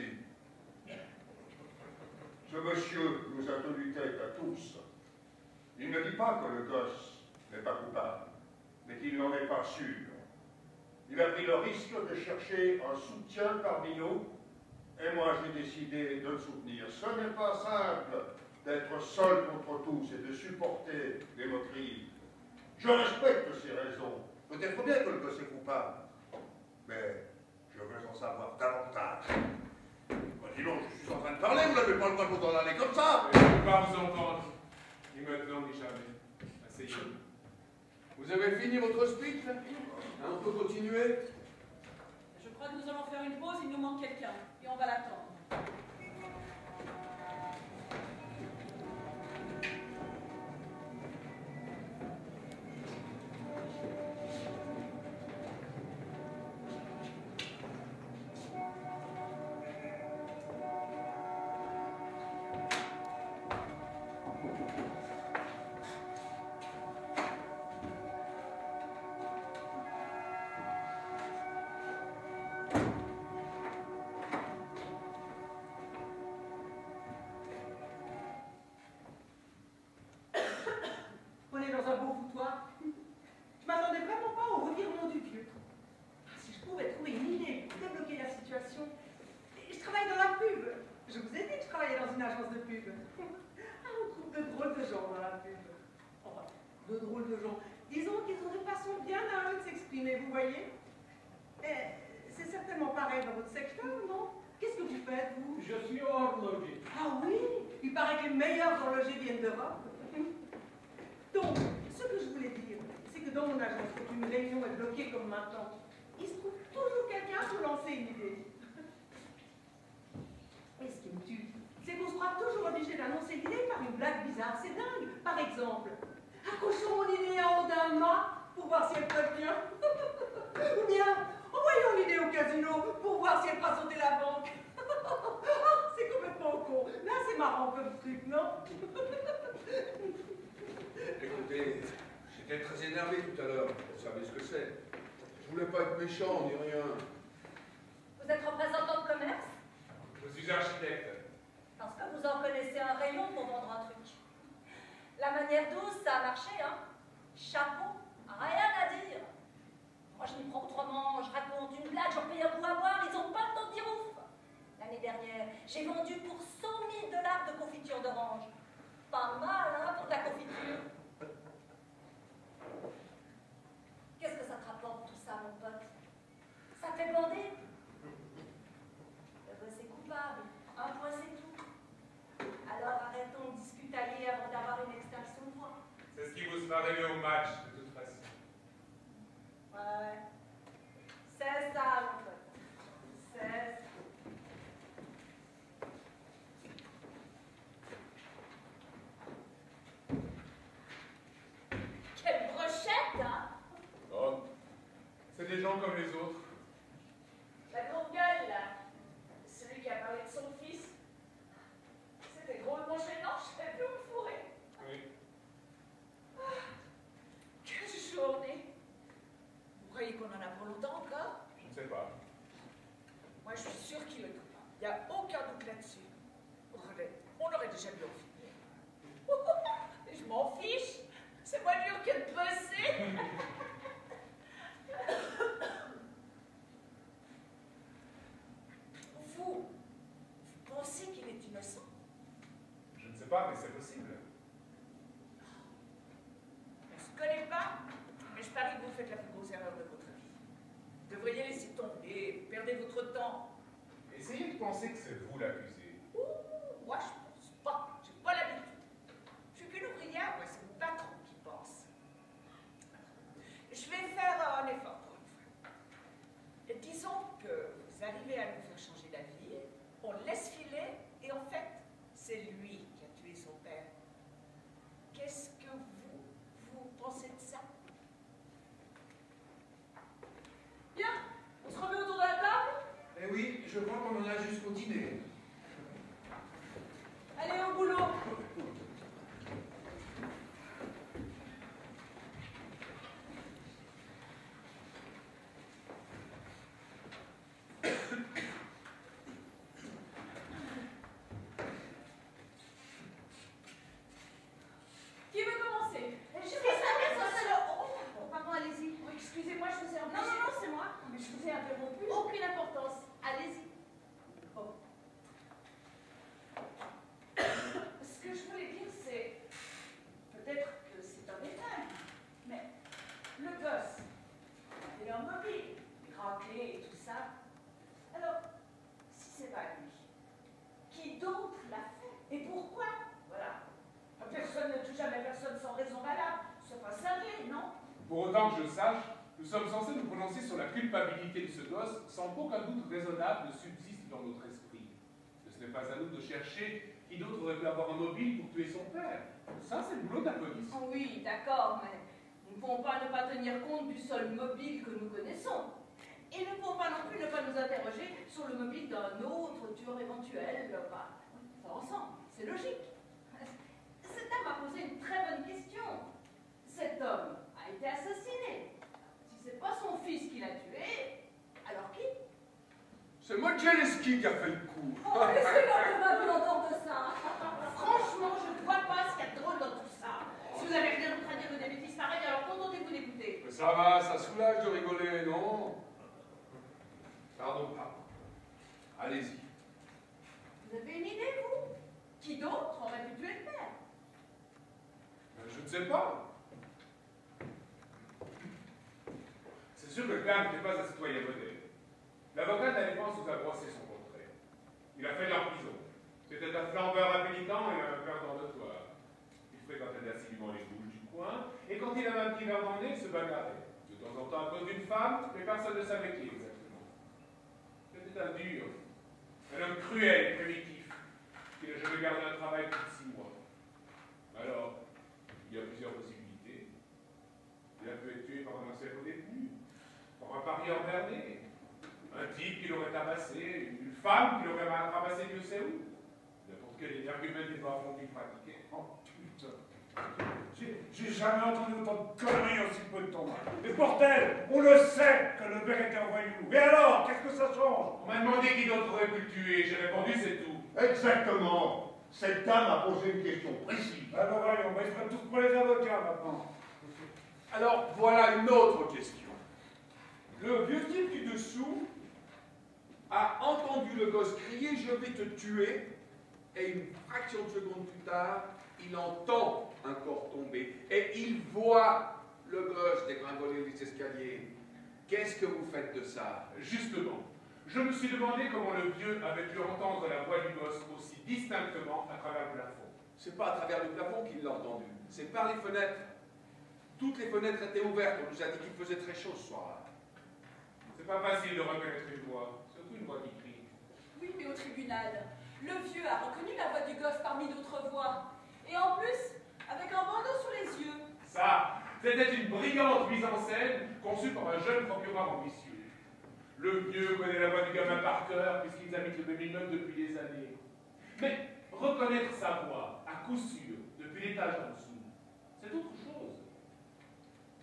Ce monsieur nous a tenu tête à tous. Il ne dit pas que le gosse n'est pas coupable, mais qu'il n'en est pas sûr. Il a pris le risque de chercher un soutien parmi nous, et moi j'ai décidé de le soutenir. Ce n'est pas simple d'être seul contre tous et de supporter les moqueries. Je respecte ses raisons. Peut-être bien que le gosse est coupable, mais je veux en savoir davantage. Dis donc, je suis en train de parler, vous n'avez pas le droit de vous en aller comme ça. Je ne peux pas vous entendre. Ni maintenant, ni jamais. Asseyez-vous. Vous avez fini votre speech, là? Hein, on peut continuer? Je crois que nous allons faire une pause, il nous manque quelqu'un, et on va l'attendre. On est dans un beau foutoir. Je m'attendais vraiment pas au revirement du vieux. Si je pouvais trouver une idée pour débloquer la situation. Je travaille dans la pub. Je vous ai dit que je travaillais dans une agence de pub. On trouve de drôles de gens dans la pub. Enfin, de drôles de gens. Disons qu'ils ont des façons bien à eux de s'exprimer, vous voyez. C'est certainement pareil dans votre secteur, non? Qu'est-ce que vous faites, vous? Je suis horloger. Ah oui, il paraît que les meilleurs horlogers viennent d'Europe. Donc, ce que je voulais dire, c'est que dans mon agence, quand une réunion est bloquée comme maintenant, il se trouve toujours quelqu'un pour lancer une idée. Et ce qui me tue, c'est qu'on se croit toujours obligé d'annoncer l'idée par une blague bizarre. C'est dingue. Par exemple, accrochons mon idée en haut d'un mât pour voir si elle peut bien. Ou bien, envoyons l'idée au casino pour voir si elle fera sauter la banque. C'est complètement con. Là, c'est marrant comme truc, non? Écoutez, j'étais très énervé tout à l'heure. Vous savez ce que c'est. Je voulais pas être méchant ni rien. Vous êtes représentant de commerce? Je suis architecte. Parce que vous en connaissez un rayon pour vendre un truc. La manière douce, ça a marché, hein? Chapeau, rien à dire. Moi, je m'y prends autrement, je raconte une blague, j'en paye un coup à boire, ils ont pas le temps de dire ouf. L'année dernière, j'ai vendu pour 100 000 $ de confiture d'orange. Pas mal, hein, pour de la confiture. Qu'est-ce que ça te rapporte, tout ça, mon pote? Ça te fait bander? C'est coupable. Un point, c'est tout. Alors, arrêtons de discutailler avant d'avoir une extinction de voix. C'est ce qui vous sera arrivé au match, de toute façon. Ouais. C'est ça, mon pote. C'est ça. Quelle brochette, hein? Oh, c'est des gens comme les autres. La grande gueule, là, celui qui a parlé de son fils, c'était drôlement gênant, je savais plus où me fourrer. Oui. Ah, quelle journée! Vous croyez qu'on Pour autant que je sache, nous sommes censés nous prononcer sur la culpabilité de ce gosse sans qu'aucun doute raisonnable ne subsiste dans notre esprit. Ce n'est pas à nous de chercher qui d'autre aurait pu avoir un mobile pour tuer son père. Ça, c'est le boulot de la police. Oui, d'accord, mais nous ne pouvons pas ne pas tenir compte du seul mobile que nous connaissons. Et nous ne pouvons pas non plus ne pas nous interroger sur le mobile d'un autre tueur éventuel. Bah, ça ensemble, c'est logique. Cet homme a posé une très bonne question. Cet homme a été assassiné. Si c'est pas son fils qui l'a tué, alors qui? C'est Modzelski qui a fait le coup. Oh, laissez-moi de ma l'entendre de ça. Franchement, je ne vois pas ce qu'il y a de drôle dans tout ça. Si vous n'avez rien d'autre à dire que des bêtises pareilles, alors contentez-vous d'écouter. Mais ça va, ça soulage de rigoler, non? Pardon, pardon. Allez-y. Vous avez une idée, vous? Qui d'autre aurait pu tuer le père? Je ne sais pas. C'est sûr que le père n'était pas un citoyen modèle. L'avocat de la défense nous a brossé son portrait. Il a fait de la prison. C'était un flambeur impénitent et un père dortoir. Il fréquentait assidûment les boules du coin, et quand il avait un petit verre dans le nez, il se bagarrait. De temps en temps à cause d'une femme, mais personne ne savait qui exactement. C'était un dur, un homme cruel et primitif, qui n'a jamais gardé un travail plus de 6 mois. Alors, il y a plusieurs possibilités. Il a pu être tué par un ancien détenu, par un parieur berné, un type qui l'aurait tabassé, une femme qui l'aurait ramassé Dieu sait où. N'importe quel argument des bas qu'il pratiquait. Oh putain. J'ai jamais entendu autant de conneries en si peu de temps. Mais bordel, on le sait que le père était un voyou. Et alors, qu'est-ce que ça change? On m'a demandé qui d'autre aurait pu le tuer. J'ai répondu, c'est tout. Exactement. Cette dame a posé une question précise. Alors voyons, on va se tous pour les avocats maintenant. Alors, voilà une autre question. Le vieux type du dessous a entendu le gosse crier « Je vais te tuer » et une fraction de seconde plus tard, il entend un corps tomber et il voit le gosse dégringoler les escaliers. Qu'est-ce que vous faites de ça? Justement, je me suis demandé comment le vieux avait pu entendre la voix du gosse aussi distinctement à travers le plafond. C'est pas à travers le plafond qu'il l'a entendu, c'est par les fenêtres. Toutes les fenêtres étaient ouvertes, on nous a dit qu'il faisait très chaud ce soir-là. C'est pas facile de reconnaître une voix, surtout une voix qui crie. Oui, mais au tribunal, le vieux a reconnu la voix du gosse parmi d'autres voix. Et en plus, avec un bandeau sous les yeux. Ça, c'était une brillante mise en scène conçue par un jeune procureur ambitieux. Le vieux connaît la voix du gamin par cœur puisqu'ils habitent le même immeuble depuis des années. Mais reconnaître sa voix, à coup sûr, depuis l'étage en dessous, c'est autre chose.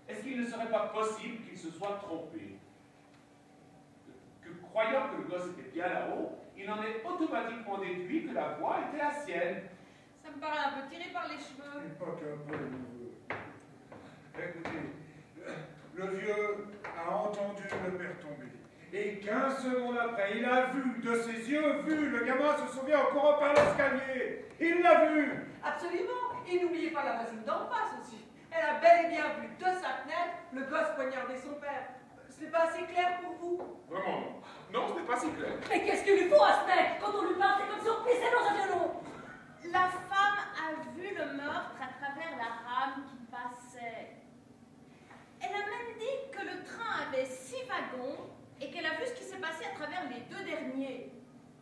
Est-ce qu'il ne serait pas possible qu'il se soit trompé? Que croyant que le gosse était bien là-haut, il en est automatiquement déduit que la voix était la sienne. Ça me paraît un peu tiré par les cheveux. Pas qu'un peu, neveu. Écoutez, le vieux a entendu le père tomber. Et 15 secondes après, il a vu, de ses yeux, le gamin se souvient en courant par l'escalier. Il l'a vu. Absolument. Et n'oubliez pas la voisine d'en face aussi. Elle a bel et bien vu de sa fenêtre le gosse poignarder son père. Ce n'est pas assez clair pour vous? Vraiment non. Non, ce n'est pas si clair. Mais qu'est-ce qu'il lui faut à ce mec? Quand on lui parle, c'est comme si on pissait dans un violon. La femme a vu le meurtre à travers la rame qui passait. Elle a même dit que le train avait 6 wagons et qu'elle a vu ce qui s'est passé à travers les 2 derniers.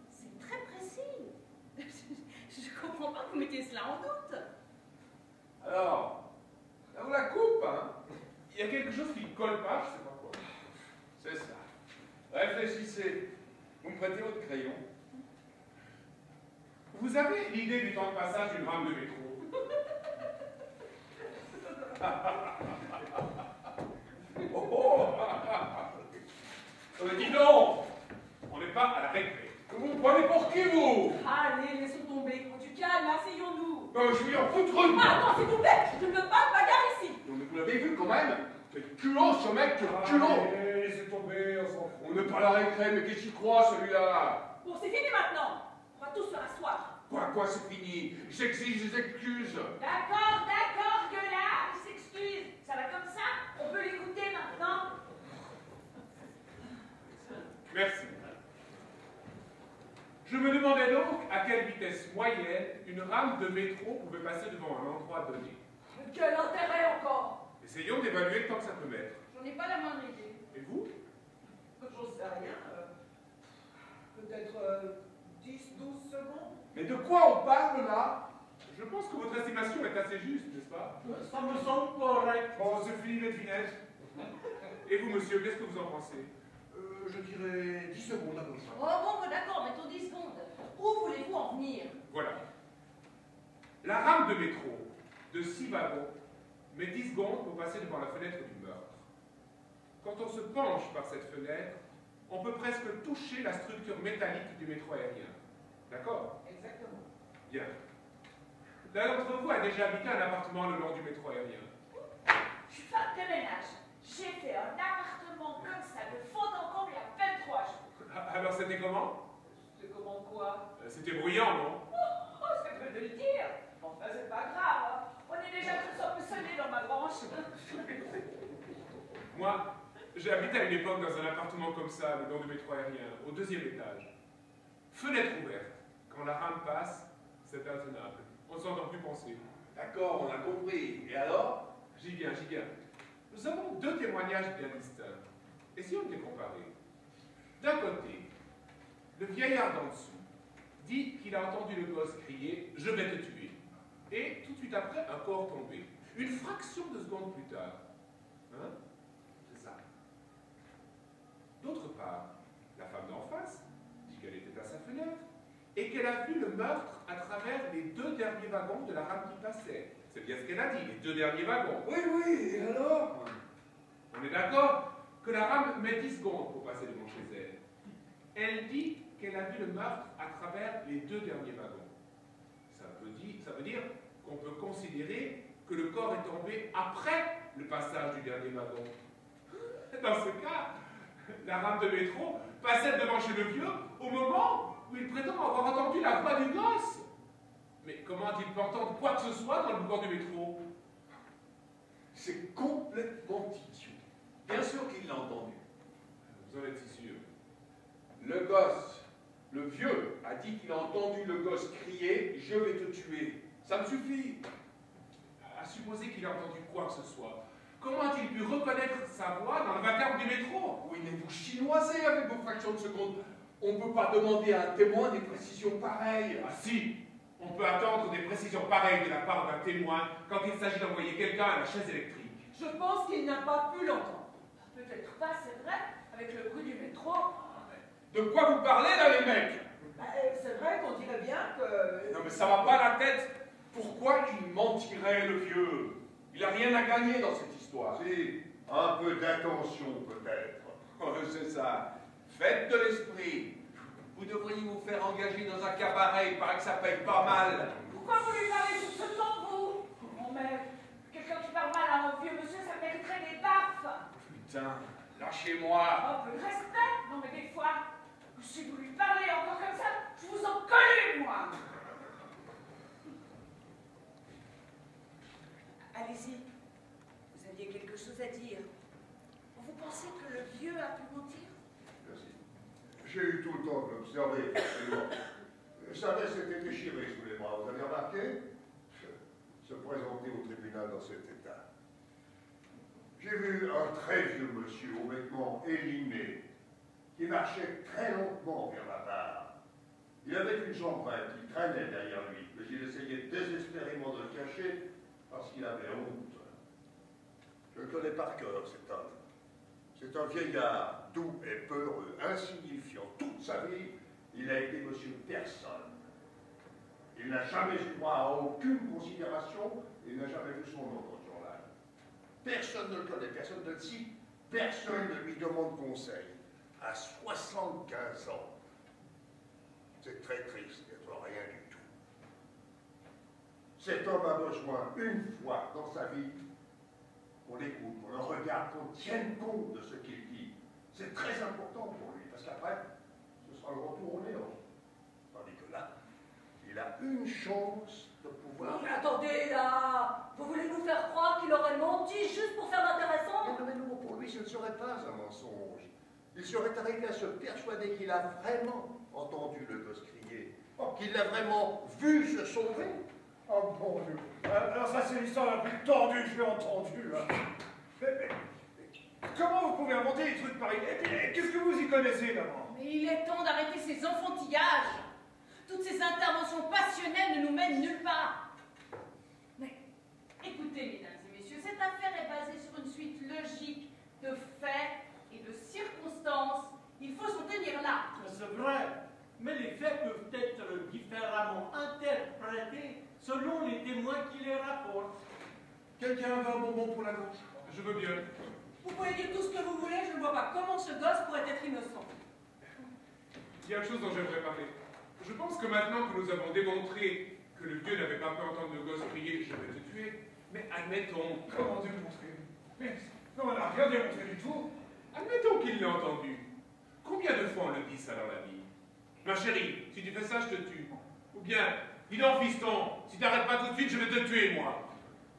C'est très précis. Je comprends pas que vous mettiez cela en doute. Alors, là vous la coupe, hein? Il y a quelque chose qui ne colle pas, je ne sais pas quoi. C'est ça. Réfléchissez. Vous me prêtez votre crayon? Vous avez l'idée du temps de passage d'une rame de métro? Oh, dis donc! On n'est pas à la récré. Vous me prenez pour qui, vous? Allez, laissons tomber. Du calme, asseyons-nous. Non, je vais en foutre une! Ah non, s'il vous plaît, je ne veux pas de bagarre ici. Non, mais vous l'avez vu quand même? Quel culot, ce mec, quel culot! Allez, laissez tomber, on s'en fout. On n'est pas à la récré, mais qu'est-ce qu'il croit, celui-là? Bon, c'est fini maintenant. On va tous se rasseoir. Quoi, c'est fini? J'exige des excuses! D'accord, gueulard, il s'excuse. Ça va comme ça? On peut l'écouter maintenant? Merci. Je me demandais donc à quelle vitesse moyenne une rame de métro pouvait passer devant un endroit donné. Quel intérêt encore? Essayons d'évaluer le temps que ça peut mettre. J'en ai pas la moindre idée. Et vous? J'en sais rien. Peut-être 10-12 secondes. Mais de quoi on parle là? Je pense que votre estimation est assez juste, n'est-ce pas? Ça me semble correct. Bon, c'est fini les devinettes. Et vous, monsieur, qu'est-ce que vous en pensez? Je dirais 10 secondes à peu près. Oh bon, bah, d'accord, mettons 10 secondes. Où voulez-vous en venir? Voilà. La rame de métro de 6 wagons met 10 secondes pour passer devant la fenêtre du meurtre. Quand on se penche par cette fenêtre, on peut presque toucher la structure métallique du métro aérien. D'accord? Exactement. Bien. L'un d'entre vous a déjà habité un appartement le long du métro aérien. Je suis femme de ménage. J'ai fait un appartement comme ça de fond en comble il y a 23 jours. Alors c'était comment? C'est comment quoi? C'était bruyant, non? Oh, c'est peu de le dire. Enfin, c'est pas grave. Hein. On est déjà tous un peu sonnés dans ma branche. Moi, j'ai habité à une époque dans un appartement comme ça, le long du métro aérien, au 2e étage. Fenêtre ouverte. Quand la rame passe, c'est intenable. On ne s'entend plus penser. D'accord, on a compris. Et alors? J'y viens, j'y viens. Nous avons 2 témoignages bien distincts. Essayons de les comparer. D'un côté, le vieillard d'en dessous dit qu'il a entendu le gosse crier « Je vais te tuer ». Et tout de suite après, un corps tombé. Une fraction de seconde plus tard. Hein? C'est ça. D'autre part, la femme d'en face dit qu'elle était à sa fenêtre et qu'elle a vu le meurtre à travers les 2 derniers wagons de la rame qui passait. C'est bien ce qu'elle a dit, les 2 derniers wagons. Oui, oui, et alors? On est d'accord que la rame met 10 secondes pour passer devant chez elle. Elle dit qu'elle a vu le meurtre à travers les 2 derniers wagons. Ça veut dire qu'on peut considérer que le corps est tombé après le passage du dernier wagon. Dans ce cas, la rame de métro passait devant chez le vieux au moment où il prétend avoir entendu la voix du gosse. Mais comment a-t-il pu entendre quoi que ce soit dans le boucan du métro? C'est complètement idiot. Bien sûr qu'il l'a entendu. Vous en êtes si sûr? Le gosse, le vieux, a dit qu'il a entendu le gosse crier « Je vais te tuer ». Ça me suffit. À supposer qu'il a entendu quoi que ce soit, comment a-t-il pu reconnaître sa voix dans le vacarme du métro? Oui, mais vous chinoisez avec vos fractions de seconde. On ne peut pas demander à un témoin des précisions pareilles. Ah si, on peut attendre des précisions pareilles de la part d'un témoin quand il s'agit d'envoyer quelqu'un à la chaise électrique. Je pense qu'il n'a pas pu l'entendre. Peut-être pas, c'est vrai, avec le bruit du métro. De quoi vous parlez là, les mecs? C'est vrai qu'on dirait bien que... Non mais ça va pas la tête. Pourquoi il mentirait, le vieux? Il n'a rien à gagner dans cette histoire. Si, un peu d'attention peut-être. Oh, c'est ça. Faites de l'esprit. Vous devriez vous faire engager dans un cabaret, il paraît que ça paye pas mal. Pourquoi vous lui parlez sur ce ton, vous? Oh, mais quelqu'un qui parle mal à un vieux monsieur, ça mériterait des baffes. Putain, lâchez-moi. Un peu de respect. Non, mais des fois, si vous lui parlez encore comme ça, je vous en colle une, moi. Allez-y. Vous aviez quelque chose à dire. Vous pensez que le vieux a pu mentir? Merci. J'ai eu tout le temps de l'observer, forcément. Sa veste était déchirée sous les bras, vous avez remarqué? Se présenter au tribunal dans cet état. J'ai vu un très vieux monsieur aux vêtements élimés, qui marchait très lentement vers la barre. Il avait une chambrette qui traînait derrière lui, mais il essayait désespérément de le cacher parce qu'il avait honte. Je le connais par cœur, cet homme. C'est un vieillard, doux et peureux, insignifiant. Toute sa vie, il a été monsieur personne. Il n'a jamais eu droit à aucune considération et n'a jamais vu son nom dans le journal. Personne ne le connaît, personne ne le cite, personne ne lui demande conseil. À 75 ans. C'est très triste d'être rien du tout. Cet homme a besoin, une fois dans sa vie, qu'on l'écoute, qu'on le regarde, qu'on tienne compte de ce qu'il dit. C'est très important pour lui, parce qu'après, ce sera le retour au néant. Tandis que là, il a une chance de pouvoir... Non, mais attendez, là. Vous voulez nous faire croire qu'il aurait menti juste pour faire l'intéressant? Mais non, pour lui, ce ne serait pas un mensonge. Il serait arrivé à se persuader qu'il a vraiment entendu le gosse crier, qu'il l'a vraiment vu se sauver. Oh mon Dieu. Alors ça, c'est l'histoire la plus tordue que j'ai entendue. Hein. Mais pouvez inventer des trucs pareils? Et puis, qu'est-ce que vous y connaissez d'abord? Mais il est temps d'arrêter ces enfantillages. Toutes ces interventions passionnelles ne nous mènent nulle part. Mais écoutez, mesdames et messieurs, cette affaire est basée sur une suite logique de faits et de circonstances. Il faut s'en tenir là. C'est vrai, mais les faits peuvent être différemment interprétés selon les témoins qui les rapportent. Quelqu'un veut un bonbon pour la gorge? Je veux bien. Vous pouvez dire tout ce que vous voulez, je ne vois pas comment ce gosse pourrait être innocent. Il y a une chose dont j'aimerais parler. Je pense que maintenant que nous avons démontré que le vieux n'avait pas pu entendre le gosse crier « Je vais te tuer », mais admettons... Comment démontrer? Mais on n'a rien démontré du tout. Admettons qu'il l'a entendu. Combien de fois on le dit ça dans la vie? Ma chérie, si tu fais ça, je te tue. Ou bien, dis donc, fiston, si t'arrêtes pas tout de suite, je vais te tuer, moi.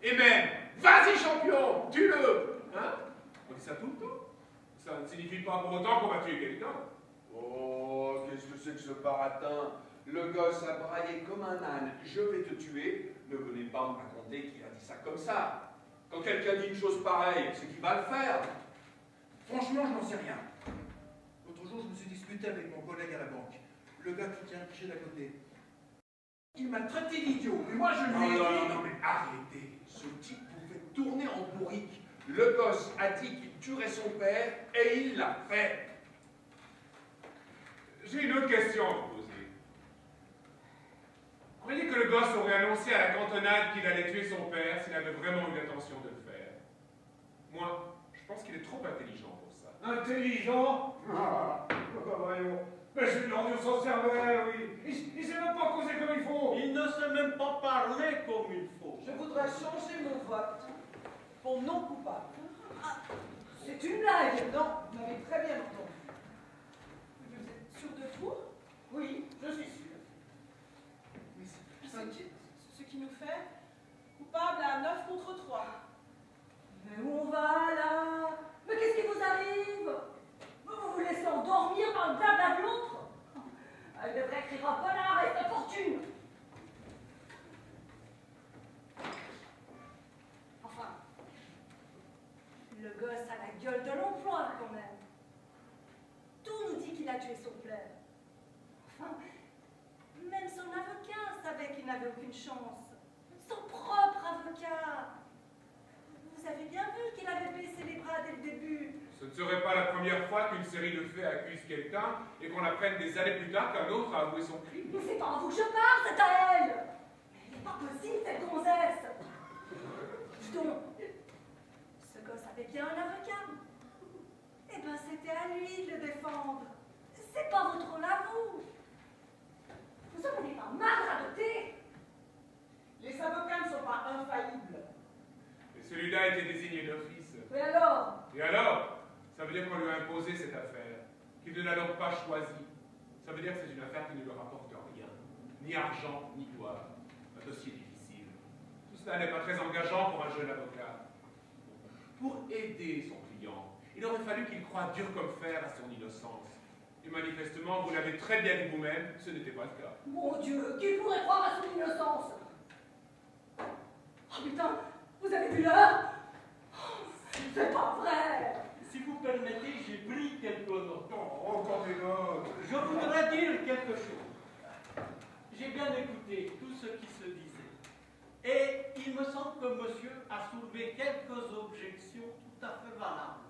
Et même, vas-y, champion, tue-le. Hein? On dit ça tout le temps. Ça ne signifie pas pour autant qu'on va tuer quelqu'un. Oh, qu'est-ce que c'est que ce baratin? Le gosse a braillé comme un âne. Je vais te tuer. Ne venez pas me raconter qu'il a dit ça comme ça. Quand quelqu'un dit une chose pareille, c'est qu'il va le faire. Franchement, je n'en sais rien. L'autre jour, je me suis disputé avec mon collègue à la banque. Le gars qui tient le guichet d'à côté. Il m'a traité d'idiot. Et moi, je lui ai dit... Non, mais arrêtez. Ce type vous fait tourner en bourrique. Le gosse a dit qu'il tuerait son père et il l'a fait. J'ai une autre question à vous poser. Croyez que le gosse aurait annoncé à la cantonade qu'il allait tuer son père s'il avait vraiment eu l'intention de le faire? Moi, je pense qu'il est trop intelligent pour ça. Intelligent? Ah, voyons. Mais je lui ai son cervelle, oui. Il sait même pas causer comme il faut. Il ne sait même pas parler comme il faut. Je voudrais changer mon vote pour non coupable. C'est une blague. Non, vous m'avez très bien entendu. Vous êtes sûr de vous? Oui, je suis sûre. Ce qui nous fait coupable à 9 contre 3. Mais où on va là? Mais qu'est-ce qui vous arrive? Vous vous laissez endormir par le blabla de l'autre? Elle devrait écrire un polar et sa fortune. Enfin, le gosse a la gueule de l'emploi quand même. Tout nous dit qu'il a tué son père. Enfin, même son avocat savait qu'il n'avait aucune chance. Son propre avocat. Vous avez bien vu qu'il avait baissé les bras dès le début. Ce ne serait pas la première fois qu'une série de faits accuse quelqu'un et qu'on apprenne des années plus tard qu'un autre a avoué son crime. Mais c'est pas à vous que je parle, c'est à elle. Mais il n'est pas possible, cette gonzesse. Dis donc, ce gosse avait bien un avocat. Eh ben, c'était à lui de le défendre. C'est pas votre rôle à vous. Vous en avez pas marre de radoter? Les avocats ne sont pas infaillibles. Et celui-là a été désigné d'office. Mais alors? Et alors? Ça veut dire qu'on lui a imposé cette affaire, qu'il ne l'a donc pas choisie. Ça veut dire que c'est une affaire qui ne lui rapporte rien. Ni argent, ni gloire. Un dossier difficile. Tout cela n'est pas très engageant pour un jeune avocat. Pour aider son client, il aurait fallu qu'il croie dur comme fer à son innocence. Et manifestement, vous l'avez très bien dit vous-même, ce n'était pas le cas. Mon Dieu, qui pourrait croire à son innocence? Oh putain, vous avez vu l'heure? C'est pas vrai! Si vous permettez, j'ai pris quelques notes. Oh, encore des notes. Je voudrais dire quelque chose. J'ai bien écouté tout ce qui se disait. Et il me semble que monsieur a soulevé quelques objections tout à fait valables.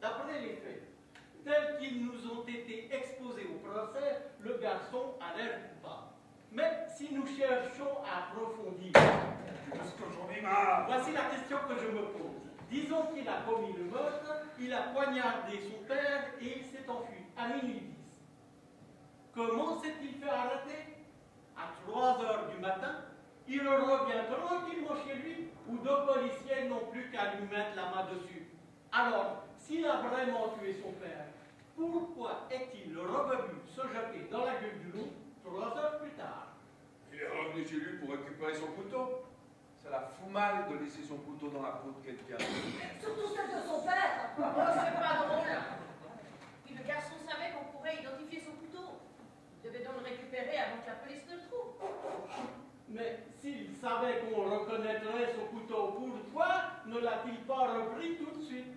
D'après les faits, tels qu'ils nous ont été exposés au procès, le garçon a l'air coupable. Mais si nous cherchons à approfondir, Parce que j'en ai marre. voici la question que je me pose. Disons qu'il a commis le meurtre, il a poignardé son père et il s'est enfui à minuit 10. Comment s'est-il fait arrêter? À 3 heures du matin, il revient tranquillement chez lui où deux policiers n'ont plus qu'à lui mettre la main dessus. Alors, s'il a vraiment tué son père, pourquoi est-il revenu se jeter dans la gueule du loup 3 heures plus tard? Il est revenu chez lui pour récupérer son couteau. Ça la fout mal de laisser son couteau dans la peau de quelqu'un. Surtout celle de son père! Oh, c'est pas drôle. Puis le garçon savait qu'on pourrait identifier son couteau. Il devait donc le récupérer avant que la police ne le trouve. Mais s'il savait qu'on reconnaîtrait son couteau, pourquoi ne l'a-t-il pas repris tout de suite?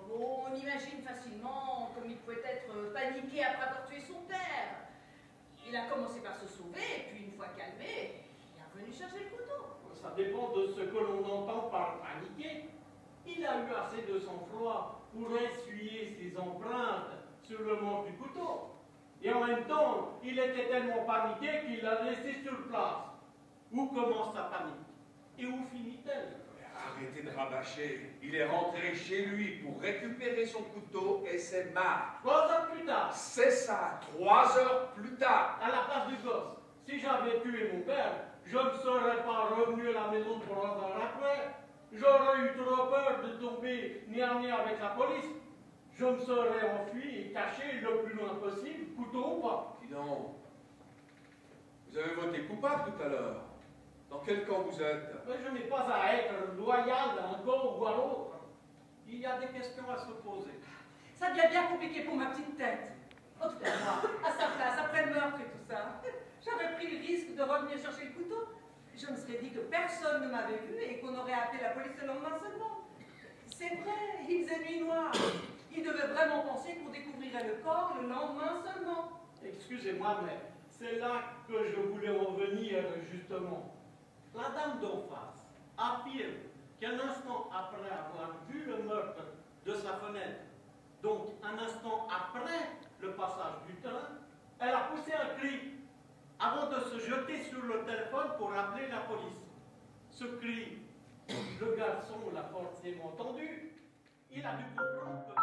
Bon, on imagine facilement comme il pouvait être paniqué après avoir tué son père. Il a commencé par se sauver, et puis une fois calmé, il est revenu chercher le couteau. Ça dépend de ce que l'on entend par paniquer. Il a eu assez de sang-froid pour essuyer ses empreintes sur le manche du couteau. Et en même temps, il était tellement paniqué qu'il l'a laissé sur place. Où commence sa panique? Et où finit-elle? Arrêtez de rabâcher. Il est rentré chez lui pour récupérer son couteau et c'est marre. 3 heures plus tard. C'est ça, 3 heures plus tard. À la place du gosse. Si j'avais tué mon père, je ne serais pas revenu à la maison 3 heures après. J'aurais eu trop peur de tomber nez à nez avec la police. Je me serais enfui et caché le plus loin possible, couteau ou pas. Dis donc, vous avez voté coupable tout à l'heure. Dans quel camp vous êtes? Mais je n'ai pas à être loyal d'un camp ou à l'autre. Il y a des questions à se poser. Ça devient bien compliqué pour ma petite tête. En tout cas, moi, à sa place, après le meurtre et tout ça, j'aurais pris le risque de revenir chercher le couteau. Je me serais dit que personne ne m'avait vu et qu'on aurait appelé la police le lendemain seulement. C'est vrai, il faisait nuit noire. Il devait vraiment penser qu'on découvrirait le corps le lendemain seulement. Excusez-moi, mais c'est là que je voulais en venir justement. La dame d'en face affirme qu'un instant après avoir vu le meurtre de sa fenêtre, donc un instant après le passage du train, elle a poussé un cri avant de se jeter sur le téléphone pour appeler la police. Ce cri, le garçon l'a forcément entendu. Il a dû comprendre que